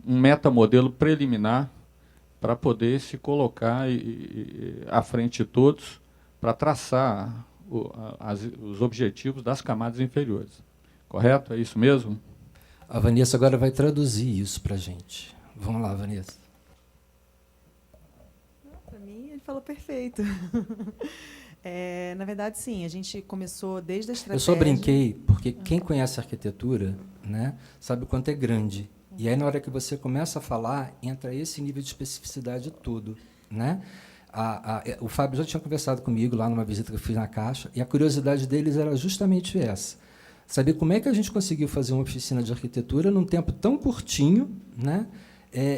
metamodelo preliminar para poder se colocar à frente de todos para traçar os objetivos das camadas inferiores. Correto? É isso mesmo? A Vanessa agora vai traduzir isso para a gente. Vamos lá, Vanessa. Para mim, ele falou perfeito. Na verdade, sim, a gente começou desde a estratégia... Eu só brinquei, porque quem conhece arquitetura, né, sabe o quanto é grande. E aí, na hora que você começa a falar, entra esse nível de especificidade todo, né? O Fábio já tinha conversado comigo lá numa visita que eu fiz na Caixa, e a curiosidade deles era justamente essa. Saber como é que a gente conseguiu fazer uma oficina de arquitetura num tempo tão curtinho, né,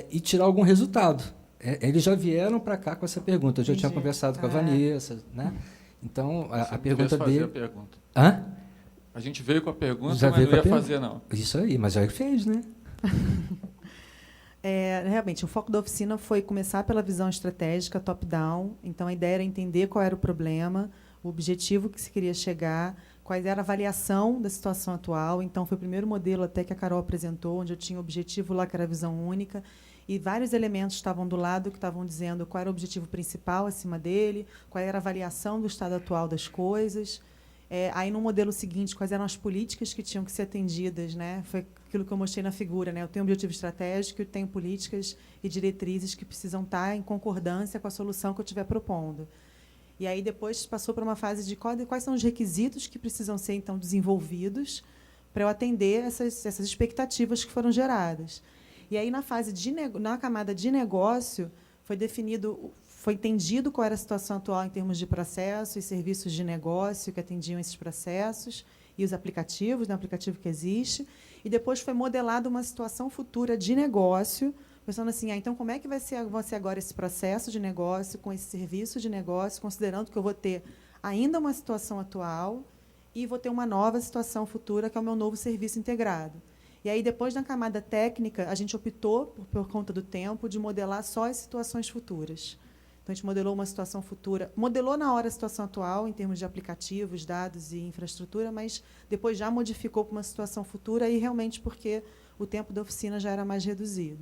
e tirar algum resultado. Eles já vieram para cá com essa pergunta. Eu já tinha conversado com a Vanessa, né? Então, a pergunta dele... A pergunta. Hã? A gente veio com a pergunta, já mas não ia fazer, não. Isso aí, mas já fez, né? Realmente, o foco da oficina foi começar pela visão estratégica, top-down. Então, a ideia era entender qual era o problema, o objetivo que se queria chegar, qual era a avaliação da situação atual. Então, foi o primeiro modelo até que a Carol apresentou, onde eu tinha o objetivo lá, que era a visão única, e vários elementos estavam do lado que estavam dizendo qual era o objetivo principal acima dele, qual era a avaliação do estado atual das coisas. Aí, no modelo seguinte, quais eram as políticas que tinham que ser atendidas, né? Foi aquilo que eu mostrei na figura, né? Eu tenho um objetivo estratégico, eu tenho políticas e diretrizes que precisam estar em concordância com a solução que eu estiver propondo. E aí, depois, passou para uma fase de quais são os requisitos que precisam ser, então, desenvolvidos para eu atender essas expectativas que foram geradas. E aí, na camada de negócio, foi entendido qual era a situação atual em termos de processos e serviços de negócio que atendiam esses processos e os aplicativos, né, o aplicativo que existe, e depois foi modelada uma situação futura de negócio, pensando assim, então como é que vai ser agora esse processo de negócio, com esse serviço de negócio, considerando que eu vou ter ainda uma situação atual e vou ter uma nova situação futura, que é o meu novo serviço integrado. E aí, depois, na camada técnica, a gente optou, por conta do tempo, de modelar só as situações futuras. Então, a gente modelou uma situação futura, modelou na hora a situação atual, em termos de aplicativos, dados e infraestrutura, mas depois já modificou para uma situação futura, e realmente porque o tempo da oficina já era mais reduzido.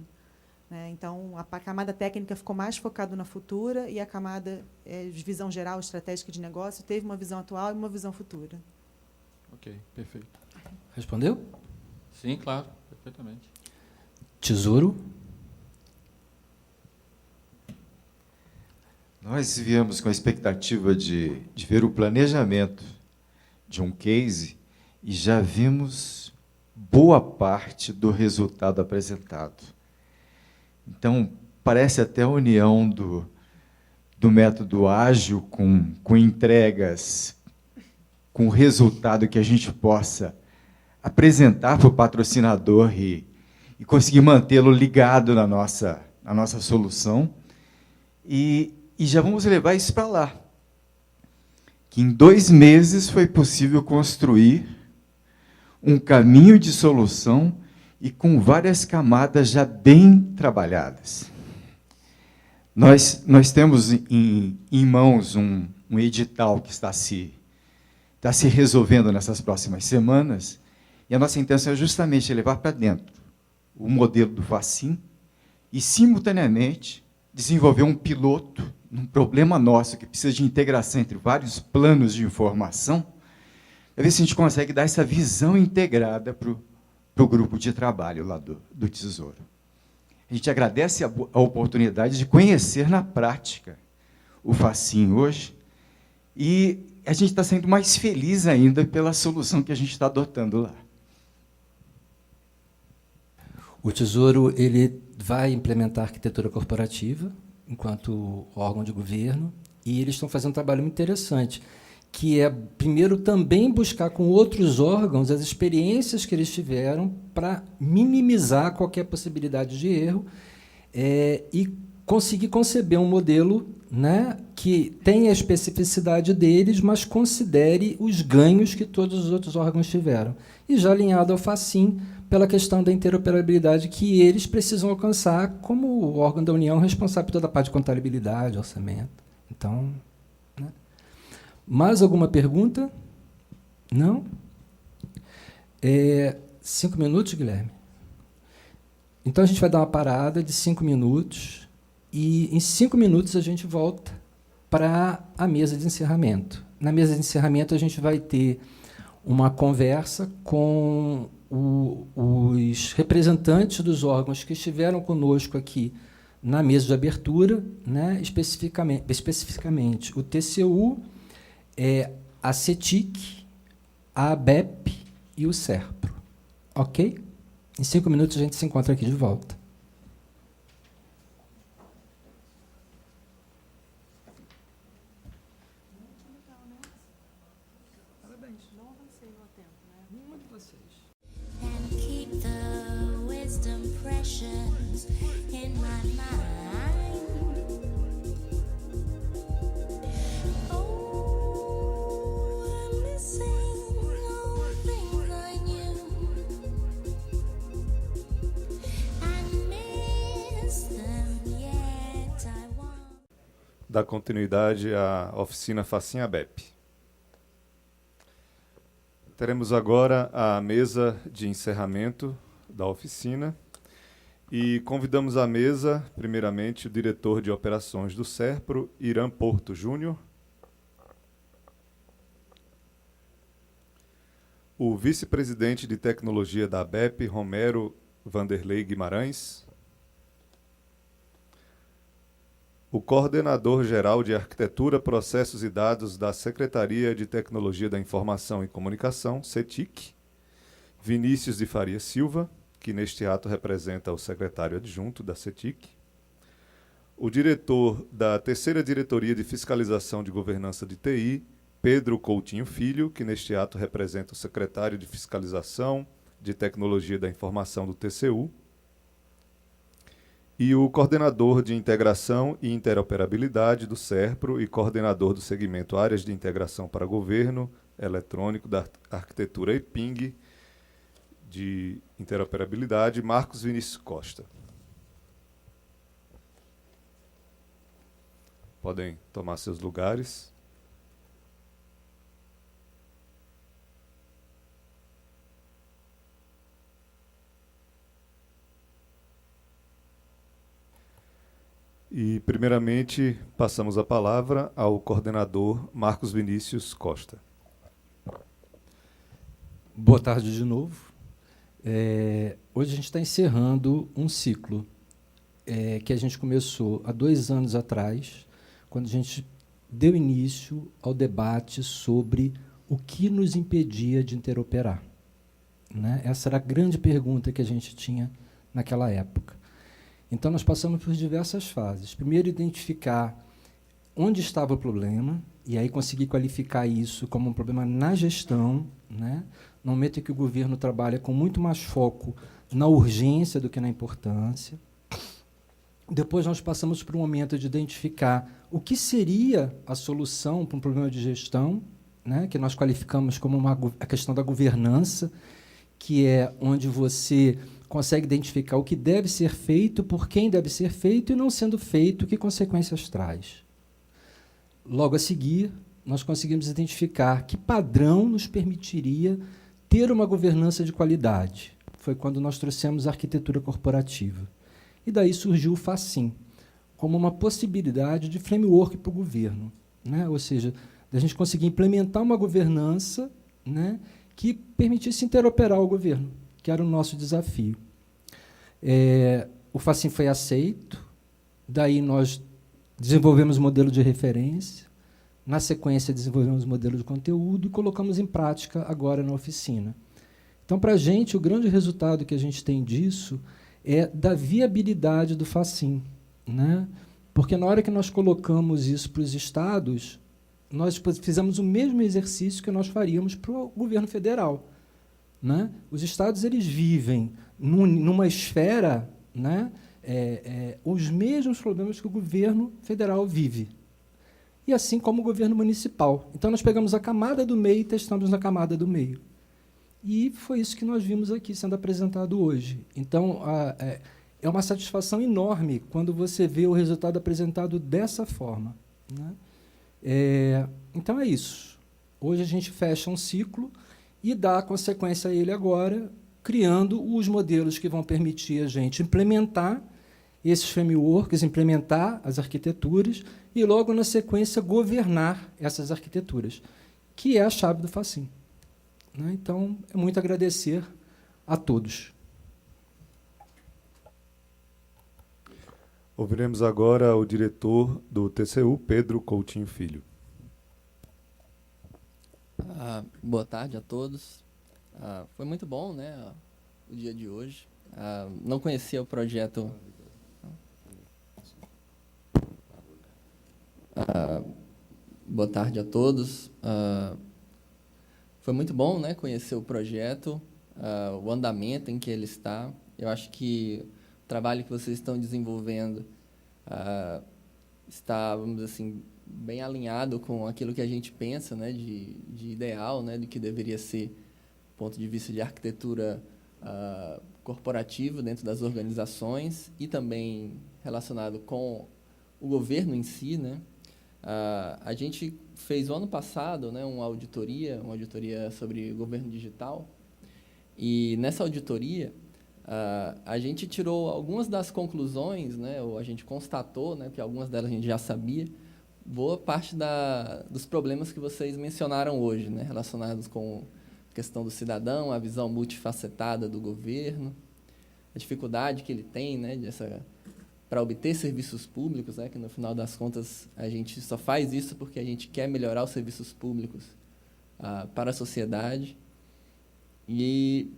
Então, a camada técnica ficou mais focada na futura, e a camada de visão geral, estratégica de negócio, teve uma visão atual e uma visão futura. Ok, perfeito. Respondeu? Sim, claro, perfeitamente. Tesouro? Nós viemos com a expectativa de ver o planejamento de um case e já vimos boa parte do resultado apresentado. Então, parece até a união do método ágil com entregas, com o resultado que a gente possa apresentar para o patrocinador e conseguir mantê-lo ligado na nossa solução. E já vamos levar isso para lá. Que em 2 meses foi possível construir um caminho de solução e com várias camadas já bem trabalhadas. Nós temos em mãos um edital que está se resolvendo nessas próximas semanas, e a nossa intenção é justamente levar para dentro o modelo do Facim e, simultaneamente, desenvolver um piloto num problema nosso que precisa de integração entre vários planos de informação, para ver se a gente consegue dar essa visão integrada para o grupo de trabalho lá do Tesouro. A gente agradece a oportunidade de conhecer na prática o Facim hoje, e a gente está sendo mais feliz ainda pela solução que a gente está adotando lá. O Tesouro ele vai implementar a arquitetura corporativa enquanto órgão de governo, e eles estão fazendo um trabalho muito interessante, que é, primeiro, também buscar com outros órgãos as experiências que eles tiveram para minimizar qualquer possibilidade de erro e conseguir conceber um modelo, né, que tenha a especificidade deles, mas considere os ganhos que todos os outros órgãos tiveram. E já alinhado ao FACIM, pela questão da interoperabilidade que eles precisam alcançar como órgão da União responsável por toda a parte de contabilidade, orçamento. Então, né? Mais alguma pergunta? Não? 5 minutos, Guilherme? Então, a gente vai dar uma parada de 5 minutos e, em 5 minutos, a gente volta para a mesa de encerramento. Na mesa de encerramento, a gente vai ter uma conversa com os representantes dos órgãos que estiveram conosco aqui na mesa de abertura, né, especificamente o TCU, a CETIC, a ABEP e o SERPRO. Ok? Em 5 minutos a gente se encontra aqui de volta. Dar continuidade à oficina FACIM ABEP. Teremos agora a mesa de encerramento da oficina e convidamos à mesa, primeiramente, o diretor de operações do SERPRO, Irã Porto Júnior, o vice-presidente de tecnologia da ABEP, Romero Vanderlei Guimarães, o coordenador-geral de Arquitetura, Processos e Dados da Secretaria de Tecnologia da Informação e Comunicação, CETIC, Vinícius de Faria Silva, que neste ato representa o secretário adjunto da CETIC, o diretor da Terceira Diretoria de Fiscalização de Governança de TI, Pedro Coutinho Filho, que neste ato representa o secretário de Fiscalização de Tecnologia da Informação do TCU, e o coordenador de Integração e Interoperabilidade do SERPRO e coordenador do segmento Áreas de Integração para Governo Eletrônico da Arquitetura EPING de Interoperabilidade, Marcos Vinícius Costa. Podem tomar seus lugares. E, primeiramente, passamos a palavra ao coordenador Marcos Vinícius Costa. Boa tarde de novo. Hoje a gente está encerrando um ciclo que a gente começou há 2 anos atrás, quando a gente deu início ao debate sobre o que nos impedia de interoperar, né? Essa era a grande pergunta que a gente tinha naquela época. Então, nós passamos por diversas fases. Primeiro, identificar onde estava o problema, e aí conseguir qualificar isso como um problema na gestão, né? No momento em que o governo trabalha com muito mais foco na urgência do que na importância. Depois, nós passamos por um momento de identificar o que seria a solução para um problema de gestão, né? Que nós qualificamos como a questão da governança, que é onde você consegue identificar o que deve ser feito, por quem deve ser feito, e, não sendo feito, que consequências traz. Logo a seguir, nós conseguimos identificar que padrão nos permitiria ter uma governança de qualidade. Foi quando nós trouxemos a arquitetura corporativa. E daí surgiu o FACIM, como uma possibilidade de framework para o governo, né? Ou seja, a gente conseguir implementar uma governança, né, que permitisse interoperar o governo, que era o nosso desafio. O FACIM foi aceito, daí nós desenvolvemos modelo de referência, na sequência desenvolvemos modelo de conteúdo e colocamos em prática agora na oficina. Então, para a gente, o grande resultado que a gente tem disso é da viabilidade do FACIN, né? Porque, na hora que nós colocamos isso para os estados, nós fizemos o mesmo exercício que nós faríamos para o governo federal, né? Os estados eles vivem numa esfera, né, os mesmos problemas que o governo federal vive, e assim como o governo municipal. Então, nós pegamos a camada do meio e testamos na camada do meio. E foi isso que nós vimos aqui sendo apresentado hoje. Então, é uma satisfação enorme quando você vê o resultado apresentado dessa forma, né? Então, é isso. Hoje a gente fecha um ciclo e dá consequência a ele agora, criando os modelos que vão permitir a gente implementar esses frameworks, implementar as arquiteturas e, logo na sequência, governar essas arquiteturas, que é a chave do FACIN, né? Então, é muito agradecer a todos. Ouviremos agora o diretor do TCU, Pedro Coutinho Filho. Boa tarde a todos. Foi muito bom, né, o dia de hoje. Não conhecia o projeto. Boa tarde a todos. Foi muito bom, né, conhecer o projeto, o andamento em que ele está. Eu acho que o trabalho que vocês estão desenvolvendo está, vamos dizer assim, bem alinhado com aquilo que a gente pensa, né, de ideal, né, do que deveria ser, do ponto de vista de arquitetura corporativa dentro das organizações e também relacionado com o governo em si, né. A gente fez o ano passado, né, uma auditoria sobre governo digital, e nessa auditoria a gente tirou algumas das conclusões, né, ou a gente constatou, né, que algumas delas a gente já sabia, boa parte dos problemas que vocês mencionaram hoje, né, relacionados com a questão do cidadão, a visão multifacetada do governo, a dificuldade que ele tem, né, para obter serviços públicos, né, que no final das contas a gente só faz isso porque a gente quer melhorar os serviços públicos para a sociedade. E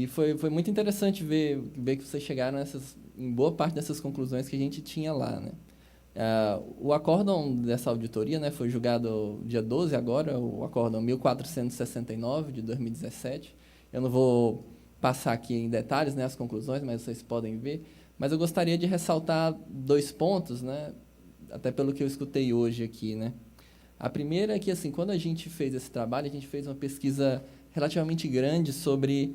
foi muito interessante ver que vocês chegaram em boa parte dessas conclusões que a gente tinha lá, né. O acórdão dessa auditoria, né, foi julgado dia 12 agora, o acórdão 1469 de 2017. Eu não vou passar aqui em detalhes, né, as conclusões, mas vocês podem ver. Mas eu gostaria de ressaltar 2 pontos, né, até pelo que eu escutei hoje aqui, né. A primeira é que, assim, quando a gente fez esse trabalho, a gente fez uma pesquisa relativamente grande sobre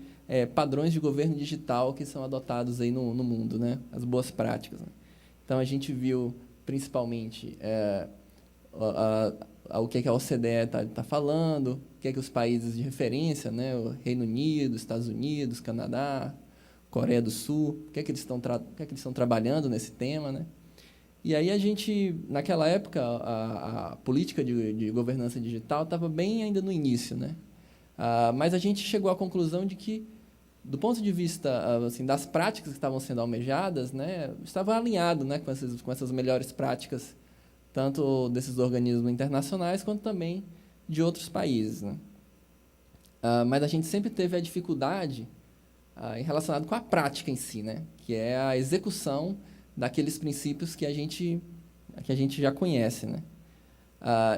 padrões de governo digital que são adotados aí no mundo, né, as boas práticas, né. Então, a gente viu, principalmente, o que a OCDE está falando, o que os países de referência, né, o Reino Unido, Estados Unidos, Canadá, Coreia do Sul, o que eles estão trabalhando nesse tema, né? E aí a gente, naquela época, a política de governança digital estava bem ainda no início, né? Mas a gente chegou à conclusão de que, do ponto de vista assim, das práticas que estavam sendo almejadas, né, estava alinhado, né, com essas melhores práticas, tanto desses organismos internacionais quanto também de outros países, né? Mas a gente sempre teve a dificuldade relacionado com a prática em si, né, que é a execução daqueles princípios que a gente já conhece, né.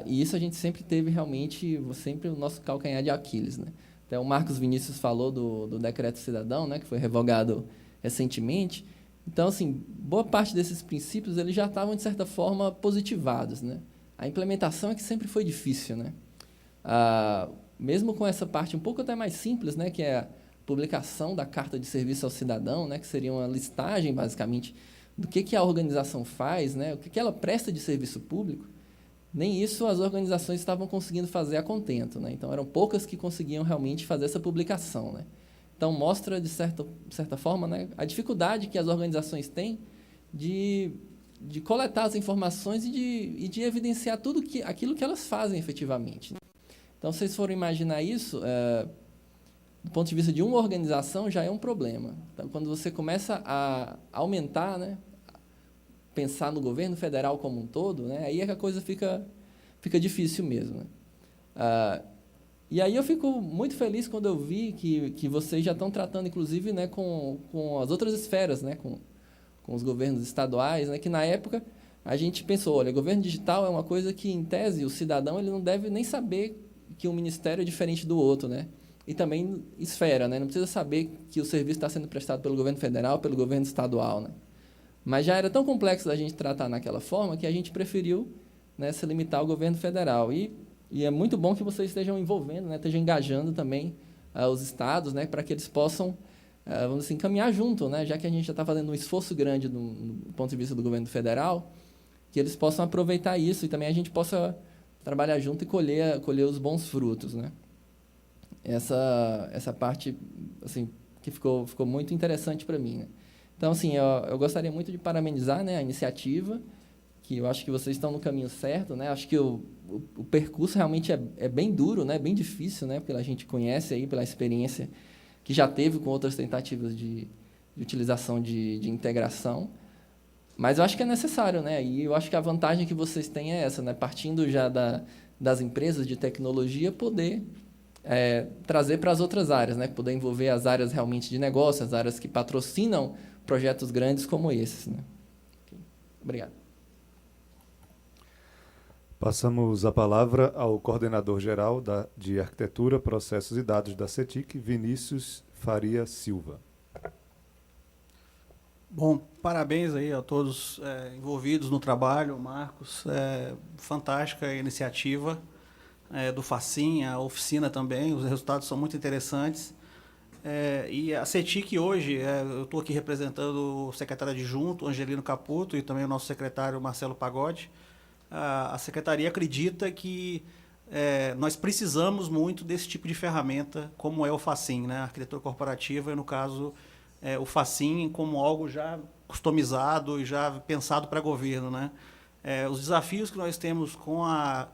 E isso a gente sempre teve realmente o nosso calcanhar de Aquiles, né. Até o Marcos Vinícius falou do Decreto Cidadão, né, que foi revogado recentemente. Então, assim, boa parte desses princípios eles já estavam, de certa forma, positivados, né. A implementação é que sempre foi difícil, né. Mesmo com essa parte um pouco até mais simples, né, que é a publicação da Carta de Serviço ao Cidadão, né, que seria uma listagem, basicamente, do que a organização faz, né, o que ela presta de serviço público, nem isso as organizações estavam conseguindo fazer a contento, né? Então, eram poucas que conseguiam realmente fazer essa publicação, né? Então, mostra, de certa forma, né, a dificuldade que as organizações têm de coletar as informações e de evidenciar aquilo que elas fazem efetivamente, né? Então, se vocês forem imaginar isso, do ponto de vista de uma organização, já é um problema. Então, quando você começa a aumentar, né, pensar no governo federal como um todo, né, aí é que a coisa fica difícil mesmo, né. E aí eu fico muito feliz quando eu vi que vocês já estão tratando, inclusive, né, com as outras esferas, né, com os governos estaduais, né, que na época a gente pensou, olha, governo digital é uma coisa que, em tese, o cidadão ele não deve nem saber que um ministério é diferente do outro, né? E também esfera, né? Não precisa saber que o serviço está sendo prestado pelo governo federal, pelo governo estadual, né? Mas já era tão complexo da gente tratar naquela forma que a gente preferiu, né, se limitar ao governo federal. E é muito bom que vocês estejam envolvendo, né, estejam engajando também os estados, né, para que eles possam, vamos assim, caminhar junto, né, já que a gente já está fazendo um esforço grande do ponto de vista do governo federal, que eles possam aproveitar isso e também a gente possa trabalhar junto e colher os bons frutos, né. Essa parte, assim, que ficou muito interessante para mim, né. Então, assim, eu gostaria muito de parabenizar, né, a iniciativa, que eu acho que vocês estão no caminho certo, né. Acho que o percurso realmente é bem duro, né, bem difícil, né, porque a gente conhece aí pela experiência que já teve com outras tentativas de utilização de integração. Mas eu acho que é necessário, né? E eu acho que a vantagem que vocês têm é essa, né? Partindo já das empresas de tecnologia, poder trazer para as outras áreas, né? Poder envolver as áreas realmente de negócio, as áreas que patrocinam projetos grandes como esses, né? Obrigado. Passamos a palavra ao coordenador-geral de Arquitetura, Processos e Dados da CETIC, Vinícius Faria Silva. Bom, parabéns aí a todos envolvidos no trabalho, Marcos, fantástica a iniciativa do Facim, a oficina também, os resultados são muito interessantes. E a CETIC hoje, eu estou aqui representando o secretário adjunto, Angelino Caputo, e também o nosso secretário Marcelo Pagode. A secretaria acredita que nós precisamos muito desse tipo de ferramenta, como é o Facim, né? A arquitetura corporativa, e no caso o Facim como algo já customizado e já pensado para governo, né? Os desafios que nós temos com a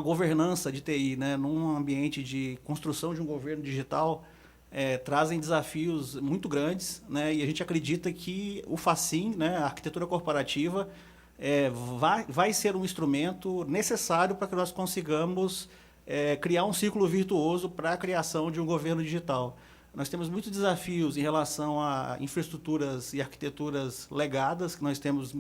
governança de TI, né, num ambiente de construção de um governo digital, trazem desafios muito grandes, né? E a gente acredita que o Facim, né, a arquitetura corporativa, vai ser um instrumento necessário para que nós consigamos criar um ciclo virtuoso para a criação de um governo digital. Nós temos muitos desafios em relação a infraestruturas e arquiteturas legadas, que nós temos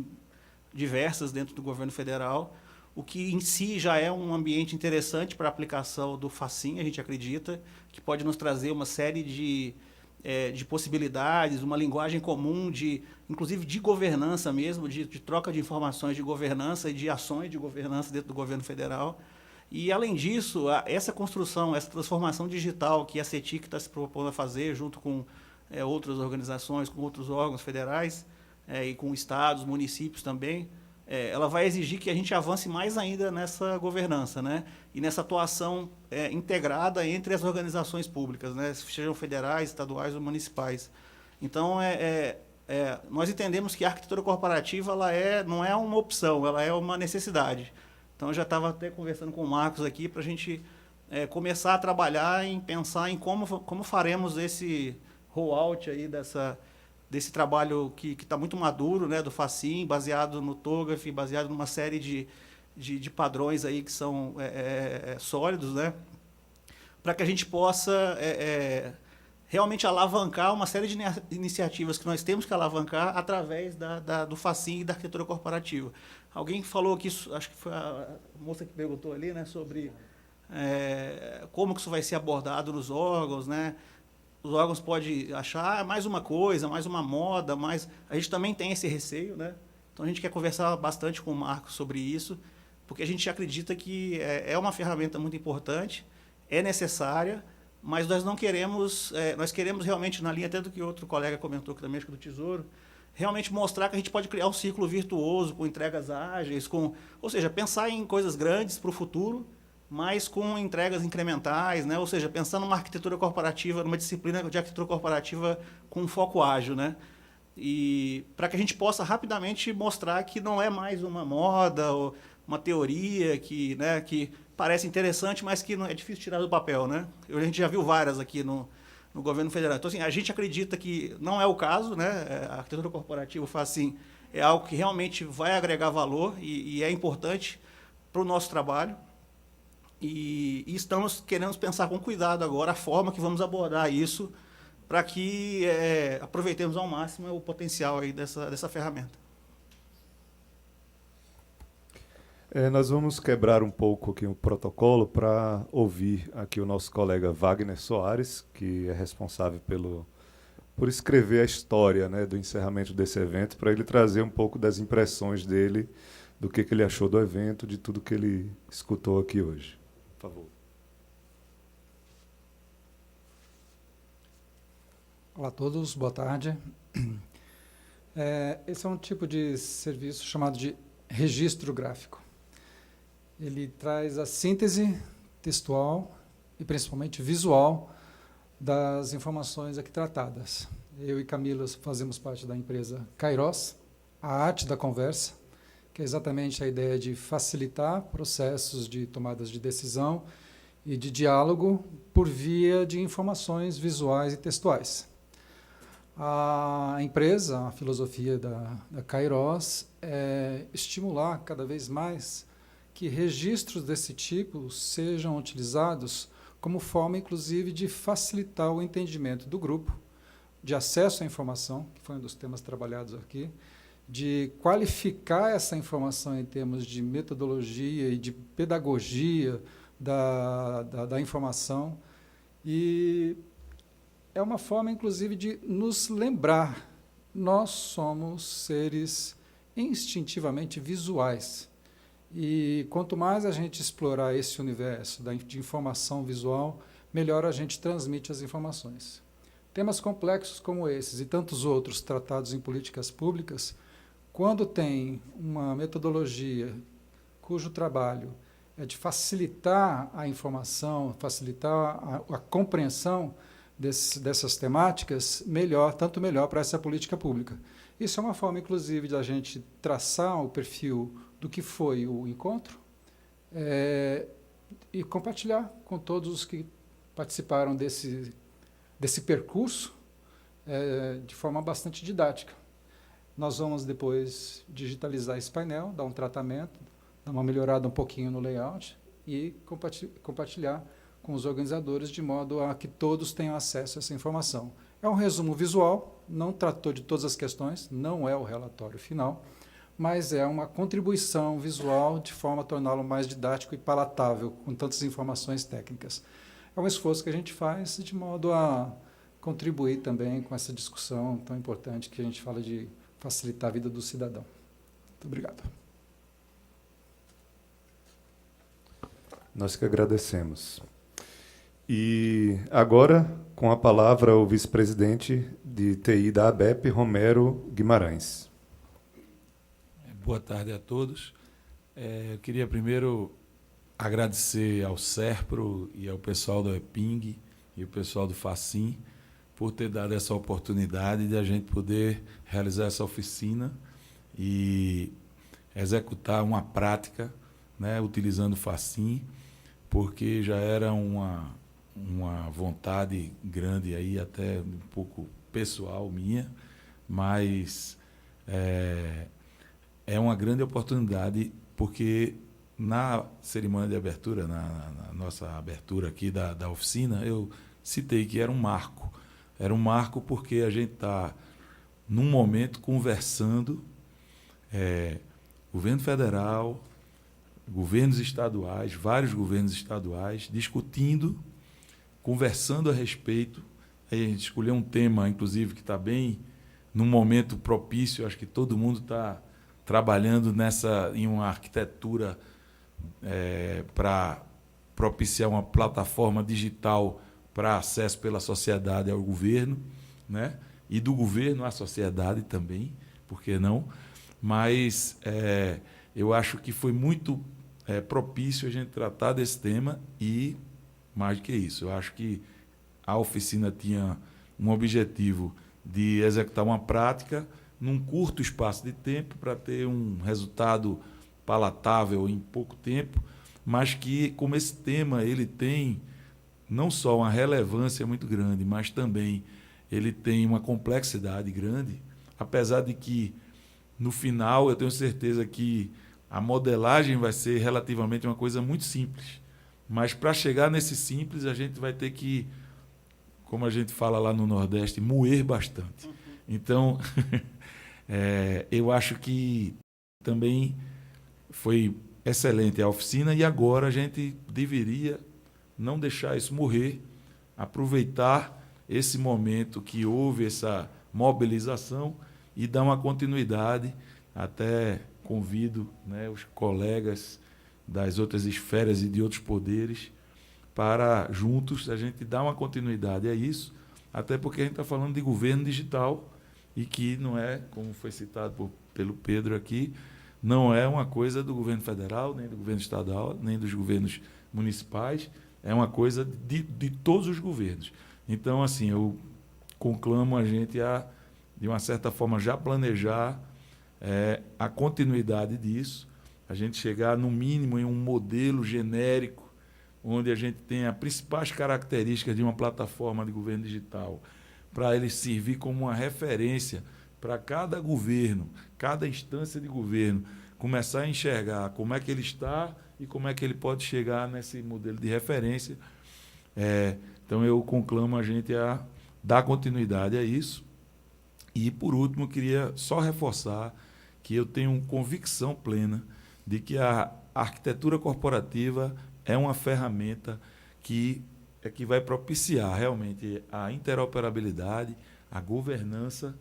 diversas dentro do governo federal, o que em si já é um ambiente interessante para a aplicação do Facim, a gente acredita, que pode nos trazer uma série de possibilidades, uma linguagem comum, inclusive de governança mesmo, de troca de informações de governança e de ações de governança dentro do governo federal. E, além disso, essa construção, essa transformação digital que a CETIC está se propondo a fazer, junto com outras organizações, com outros órgãos federais, e com estados, municípios também, ela vai exigir que a gente avance mais ainda nessa governança, né? E nessa atuação integrada entre as organizações públicas, né? Sejam federais, estaduais ou municipais. Então, nós entendemos que a arquitetura corporativa não é uma opção, ela é uma necessidade. Então, eu já estava até conversando com o Marcos aqui para a gente começar a trabalhar em pensar em como faremos esse rollout aí desse trabalho que está muito maduro, né, do Facim, baseado no TOGAF, baseado numa série de padrões aí que são sólidos, né, para que a gente possa realmente alavancar uma série de iniciativas que nós temos que alavancar através do Facim e da arquitetura corporativa. Alguém falou que isso, acho que foi a moça que perguntou ali, né, sobre como que isso vai ser abordado nos órgãos, né? Os órgãos podem achar mais uma coisa, mais uma moda, mas a gente também tem esse receio, né? Então a gente quer conversar bastante com o Marcos sobre isso, porque a gente acredita que é uma ferramenta muito importante, é necessária, mas nós não queremos, nós queremos realmente, na linha até do que outro colega comentou que também, acho que do Tesouro, realmente mostrar que a gente pode criar um ciclo virtuoso com entregas ágeis, ou seja, pensar em coisas grandes para o futuro, mas com entregas incrementais, né? Ou seja, pensando numa arquitetura corporativa, numa disciplina de arquitetura corporativa com um foco ágil, né? E para que a gente possa rapidamente mostrar que não é mais uma moda ou uma teoria que parece interessante, mas que não é difícil tirar do papel, né? A gente já viu várias aqui no governo federal. Então, assim, a gente acredita que não é o caso, né? A arquitetura corporativa, Facim, é algo que realmente vai agregar valor e é importante para o nosso trabalho. E queremos pensar com cuidado agora a forma que vamos abordar isso para que aproveitemos ao máximo o potencial aí dessa ferramenta. Nós vamos quebrar um pouco aqui o protocolo para ouvir aqui o nosso colega Wagner Soares, que é responsável por escrever a história, né, do encerramento desse evento, para ele trazer um pouco das impressões dele, do que ele achou do evento, de tudo que ele escutou aqui hoje. Por favor. Olá a todos, boa tarde. Esse é um tipo de serviço chamado de registro gráfico. Ele traz a síntese textual e principalmente visual das informações aqui tratadas. Eu e Camila fazemos parte da empresa Kairos, a arte da conversa, que é exatamente a ideia de facilitar processos de tomadas de decisão e de diálogo por via de informações visuais e textuais. A empresa, a filosofia da Kairos é estimular cada vez mais que registros desse tipo sejam utilizados como forma, inclusive, de facilitar o entendimento do grupo, de acesso à informação, que foi um dos temas trabalhados aqui, de qualificar essa informação em termos de metodologia e de pedagogia da informação. E é uma forma, inclusive, de nos lembrar, nós somos seres instintivamente visuais. E quanto mais a gente explorar esse universo de informação visual, melhor a gente transmite as informações. Temas complexos como esses e tantos outros tratados em políticas públicas, quando tem uma metodologia cujo trabalho é de facilitar a informação, facilitar a compreensão dessas temáticas, tanto melhor para essa política pública. Isso é uma forma, inclusive, de a gente traçar o perfil do que foi o encontro e compartilhar com todos os que participaram desse percurso de forma bastante didática. Nós vamos depois digitalizar esse painel, dar um tratamento, dar uma melhorada um pouquinho no layout e compartilhar com os organizadores de modo a que todos tenham acesso a essa informação. É um resumo visual, não tratou de todas as questões, não é o relatório final, mas é uma contribuição visual de forma a torná-lo mais didático e palatável, com tantas informações técnicas. É um esforço que a gente faz de modo a contribuir também com essa discussão tão importante que a gente fala de facilitar a vida do cidadão. Muito obrigado. Nós que agradecemos. E agora, com a palavra, o vice-presidente de TI da ABEP, Romero Guimarães. Boa tarde a todos. Eu queria primeiro agradecer ao SERPRO e ao pessoal do EPING e o pessoal do FACIM por ter dado essa oportunidade de a gente poder realizar essa oficina e executar uma prática, né, utilizando o FACIM, porque já era uma vontade grande, aí até um pouco pessoal minha, mas é uma grande oportunidade, porque na cerimônia de abertura, na nossa abertura aqui da oficina, eu citei que era um marco. Era um marco porque a gente está, num momento, conversando, governo federal, governos estaduais, vários governos estaduais, discutindo, conversando a respeito. Aí a gente escolheu um tema, inclusive, que está bem num momento propício. Acho que todo mundo está trabalhando em uma arquitetura para propiciar uma plataforma digital para acesso pela sociedade ao governo, né? E do governo à sociedade também, por que não? Mas eu acho que foi muito propício a gente tratar desse tema e, mais do que isso, eu acho que a oficina tinha um objetivo de executar uma prática num curto espaço de tempo para ter um resultado palatável em pouco tempo, mas que, como esse tema ele tem não só uma relevância muito grande, mas também ele tem uma complexidade grande, apesar de que, no final, eu tenho certeza que a modelagem vai ser relativamente uma coisa muito simples, Mas para chegar nesse simples, a gente vai ter que, como a gente fala lá no Nordeste, moer bastante. Então, eu acho que também foi excelente a oficina e agora a gente deveria não deixar isso morrer, aproveitar esse momento que houve essa mobilização e dar uma continuidade. Até convido, né, os colegas das outras esferas e de outros poderes para, juntos, a gente dar uma continuidade a isso, até porque a gente está falando de governo digital e que não é, como foi citado pelo Pedro aqui, não é uma coisa do governo federal, nem do governo estadual, nem dos governos municipais, é uma coisa de todos os governos. Então, assim, eu conclamo a gente a, de uma certa forma, já planejar a continuidade disso, a gente chegar, no mínimo, em um modelo genérico, onde a gente tenha as principais características de uma plataforma de governo digital, para ele servir como uma referência para cada governo, cada instância de governo, começar a enxergar como é que ele está e como é que ele pode chegar nesse modelo de referência. Então, eu conclamo a gente a dar continuidade a isso. E, por último, queria só reforçar que eu tenho convicção plena de que a arquitetura corporativa é uma ferramenta que vai propiciar realmente a interoperabilidade, a governança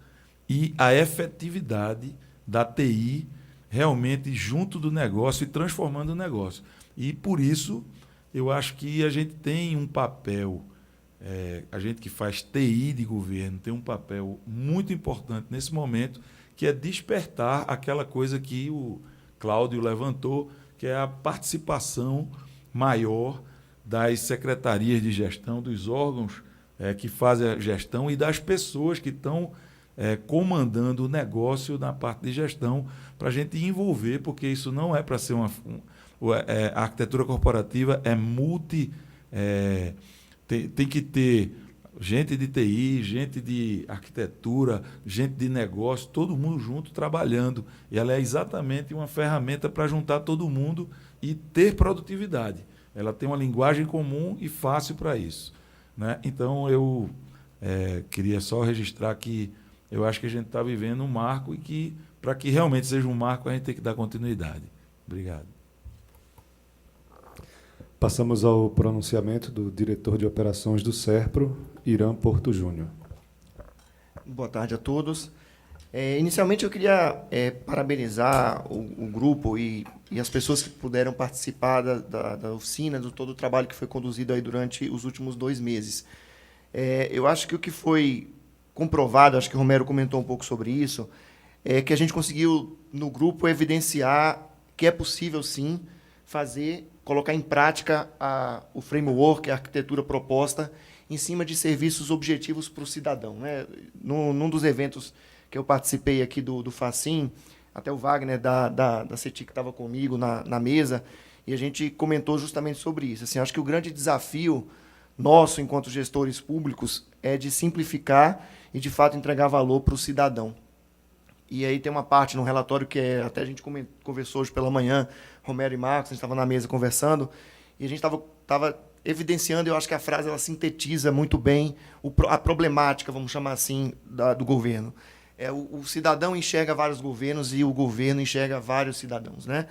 e a efetividade da TI realmente junto do negócio e transformando o negócio. E, por isso, eu acho que a gente tem um papel, a gente que faz TI de governo, tem um papel muito importante nesse momento, que é despertar aquela coisa que o Cláudio levantou, que é a participação maior das secretarias de gestão, dos órgãos que fazem a gestão e das pessoas que estão comandando o negócio na parte de gestão, para a gente envolver, porque isso não é para ser a arquitetura corporativa é tem que ter gente de TI, gente de arquitetura, gente de negócio, todo mundo junto trabalhando. E ela é exatamente uma ferramenta para juntar todo mundo e ter produtividade. Ela tem uma linguagem comum e fácil para isso, né? Então, eu queria só registrar que eu acho que a gente está vivendo um marco e que, para que realmente seja um marco, a gente tem que dar continuidade. Obrigado. Passamos ao pronunciamento do diretor de operações do SERPRO, Irã Porto Júnior. Boa tarde a todos. Inicialmente, eu queria parabenizar o grupo e as pessoas que puderam participar da oficina, de todo o trabalho que foi conduzido aí durante os últimos 2 meses. Eu acho que o que foi comprovado, acho que o Romero comentou um pouco sobre isso, é que a gente conseguiu, no grupo, evidenciar que é possível, sim, colocar em prática o framework, a arquitetura proposta, em cima de serviços objetivos para o cidadão, né? Num dos eventos que eu participei aqui do Facim, até o Wagner da CETIC estava comigo na mesa, e a gente comentou justamente sobre isso. Assim, acho que o grande desafio nosso, enquanto gestores públicos, é de simplificar e, de fato, entregar valor para o cidadão. E aí tem uma parte no relatório que até a gente conversou hoje pela manhã, Romero e Marcos, a gente estava na mesa conversando, e a gente estava evidenciando, eu acho que a frase ela sintetiza muito bem a problemática, vamos chamar assim, do governo. O cidadão enxerga vários governos e o governo enxerga vários cidadãos, né?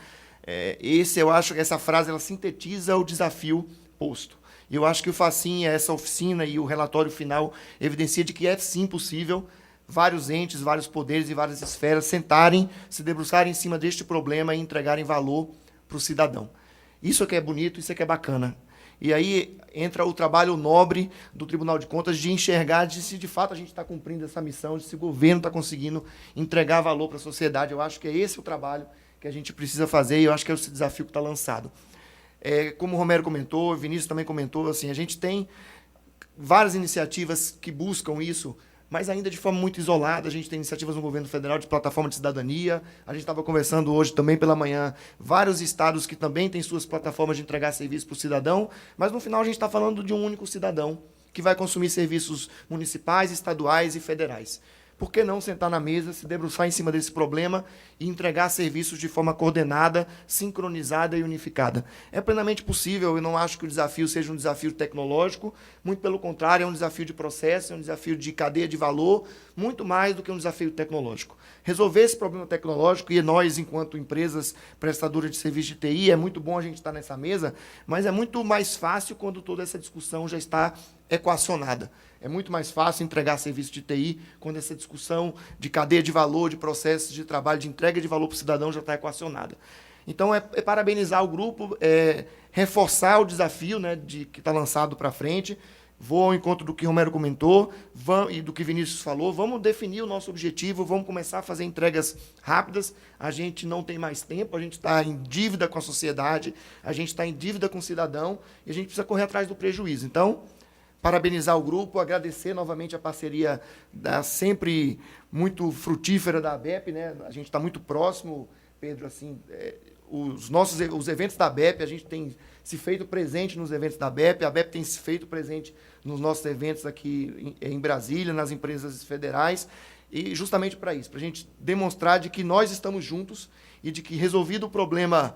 Eu acho que essa frase ela sintetiza o desafio posto. E eu acho que o Facim, essa oficina e o relatório final evidencia de que é sim possível vários entes, vários poderes e várias esferas sentarem, se debruçarem em cima deste problema e entregarem valor para o cidadão. Isso é que é bonito, isso é que é bacana. E aí entra o trabalho nobre do Tribunal de Contas de enxergar se de fato a gente está cumprindo essa missão, se o governo está conseguindo entregar valor para a sociedade. Eu acho que é esse o trabalho que a gente precisa fazer e eu acho que é esse desafio que está lançado. Como o Romero comentou, o Vinícius também comentou, assim, a gente tem várias iniciativas que buscam isso, mas ainda de forma muito isolada. A gente tem iniciativas no governo federal de plataforma de cidadania. A gente estava conversando hoje também pela manhã, vários estados que também têm suas plataformas de entregar serviço para o cidadão, mas no final a gente está falando de um único cidadão que vai consumir serviços municipais, estaduais e federais. por que não sentar na mesa, se debruçar em cima desse problema e entregar serviços de forma coordenada, sincronizada e unificada? É plenamente possível, eu não acho que o desafio seja um desafio tecnológico, muito pelo contrário, é um desafio de processo, é um desafio de cadeia de valor, muito mais do que um desafio tecnológico. Resolver esse problema tecnológico, e nós, enquanto empresas prestadoras de serviço de TI, é muito bom a gente estar nessa mesa, mas é muito mais fácil quando toda essa discussão já está equacionada. É muito mais fácil entregar serviço de TI quando essa discussão de cadeia de valor, de processos de trabalho, de entrega de valor para o cidadão já está equacionada. Então, é parabenizar o grupo, reforçar o desafio, né, que está lançado para frente. Vou ao encontro do que o Romero comentou e do que Vinícius falou. Vamos definir o nosso objetivo, vamos começar a fazer entregas rápidas. A gente não tem mais tempo, a gente está em dívida com a sociedade, a gente está em dívida com o cidadão e a gente precisa correr atrás do prejuízo. Então, parabenizar o grupo, agradecer novamente a parceria sempre muito frutífera da ABEP, né? A gente está muito próximo, Pedro, assim, os eventos da ABEP, a gente tem se feito presente nos eventos da ABEP, a ABEP tem se feito presente nos nossos eventos aqui em Brasília, nas empresas federais, e justamente para isso, para a gente demonstrar de que nós estamos juntos e de que, resolvido o problema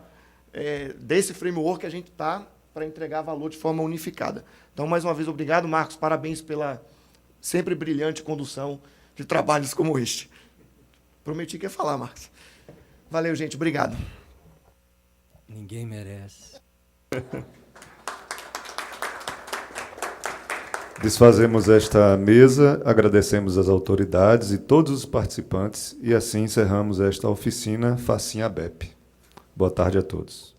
desse framework, a gente está para entregar valor de forma unificada. Então, mais uma vez, obrigado, Marcos, parabéns pela sempre brilhante condução de trabalhos como este. Prometi que ia falar, Marcos. Valeu, gente, obrigado. Ninguém merece. Desfazemos esta mesa, agradecemos as autoridades e todos os participantes e assim encerramos esta oficina Facinha ABEP. Boa tarde a todos.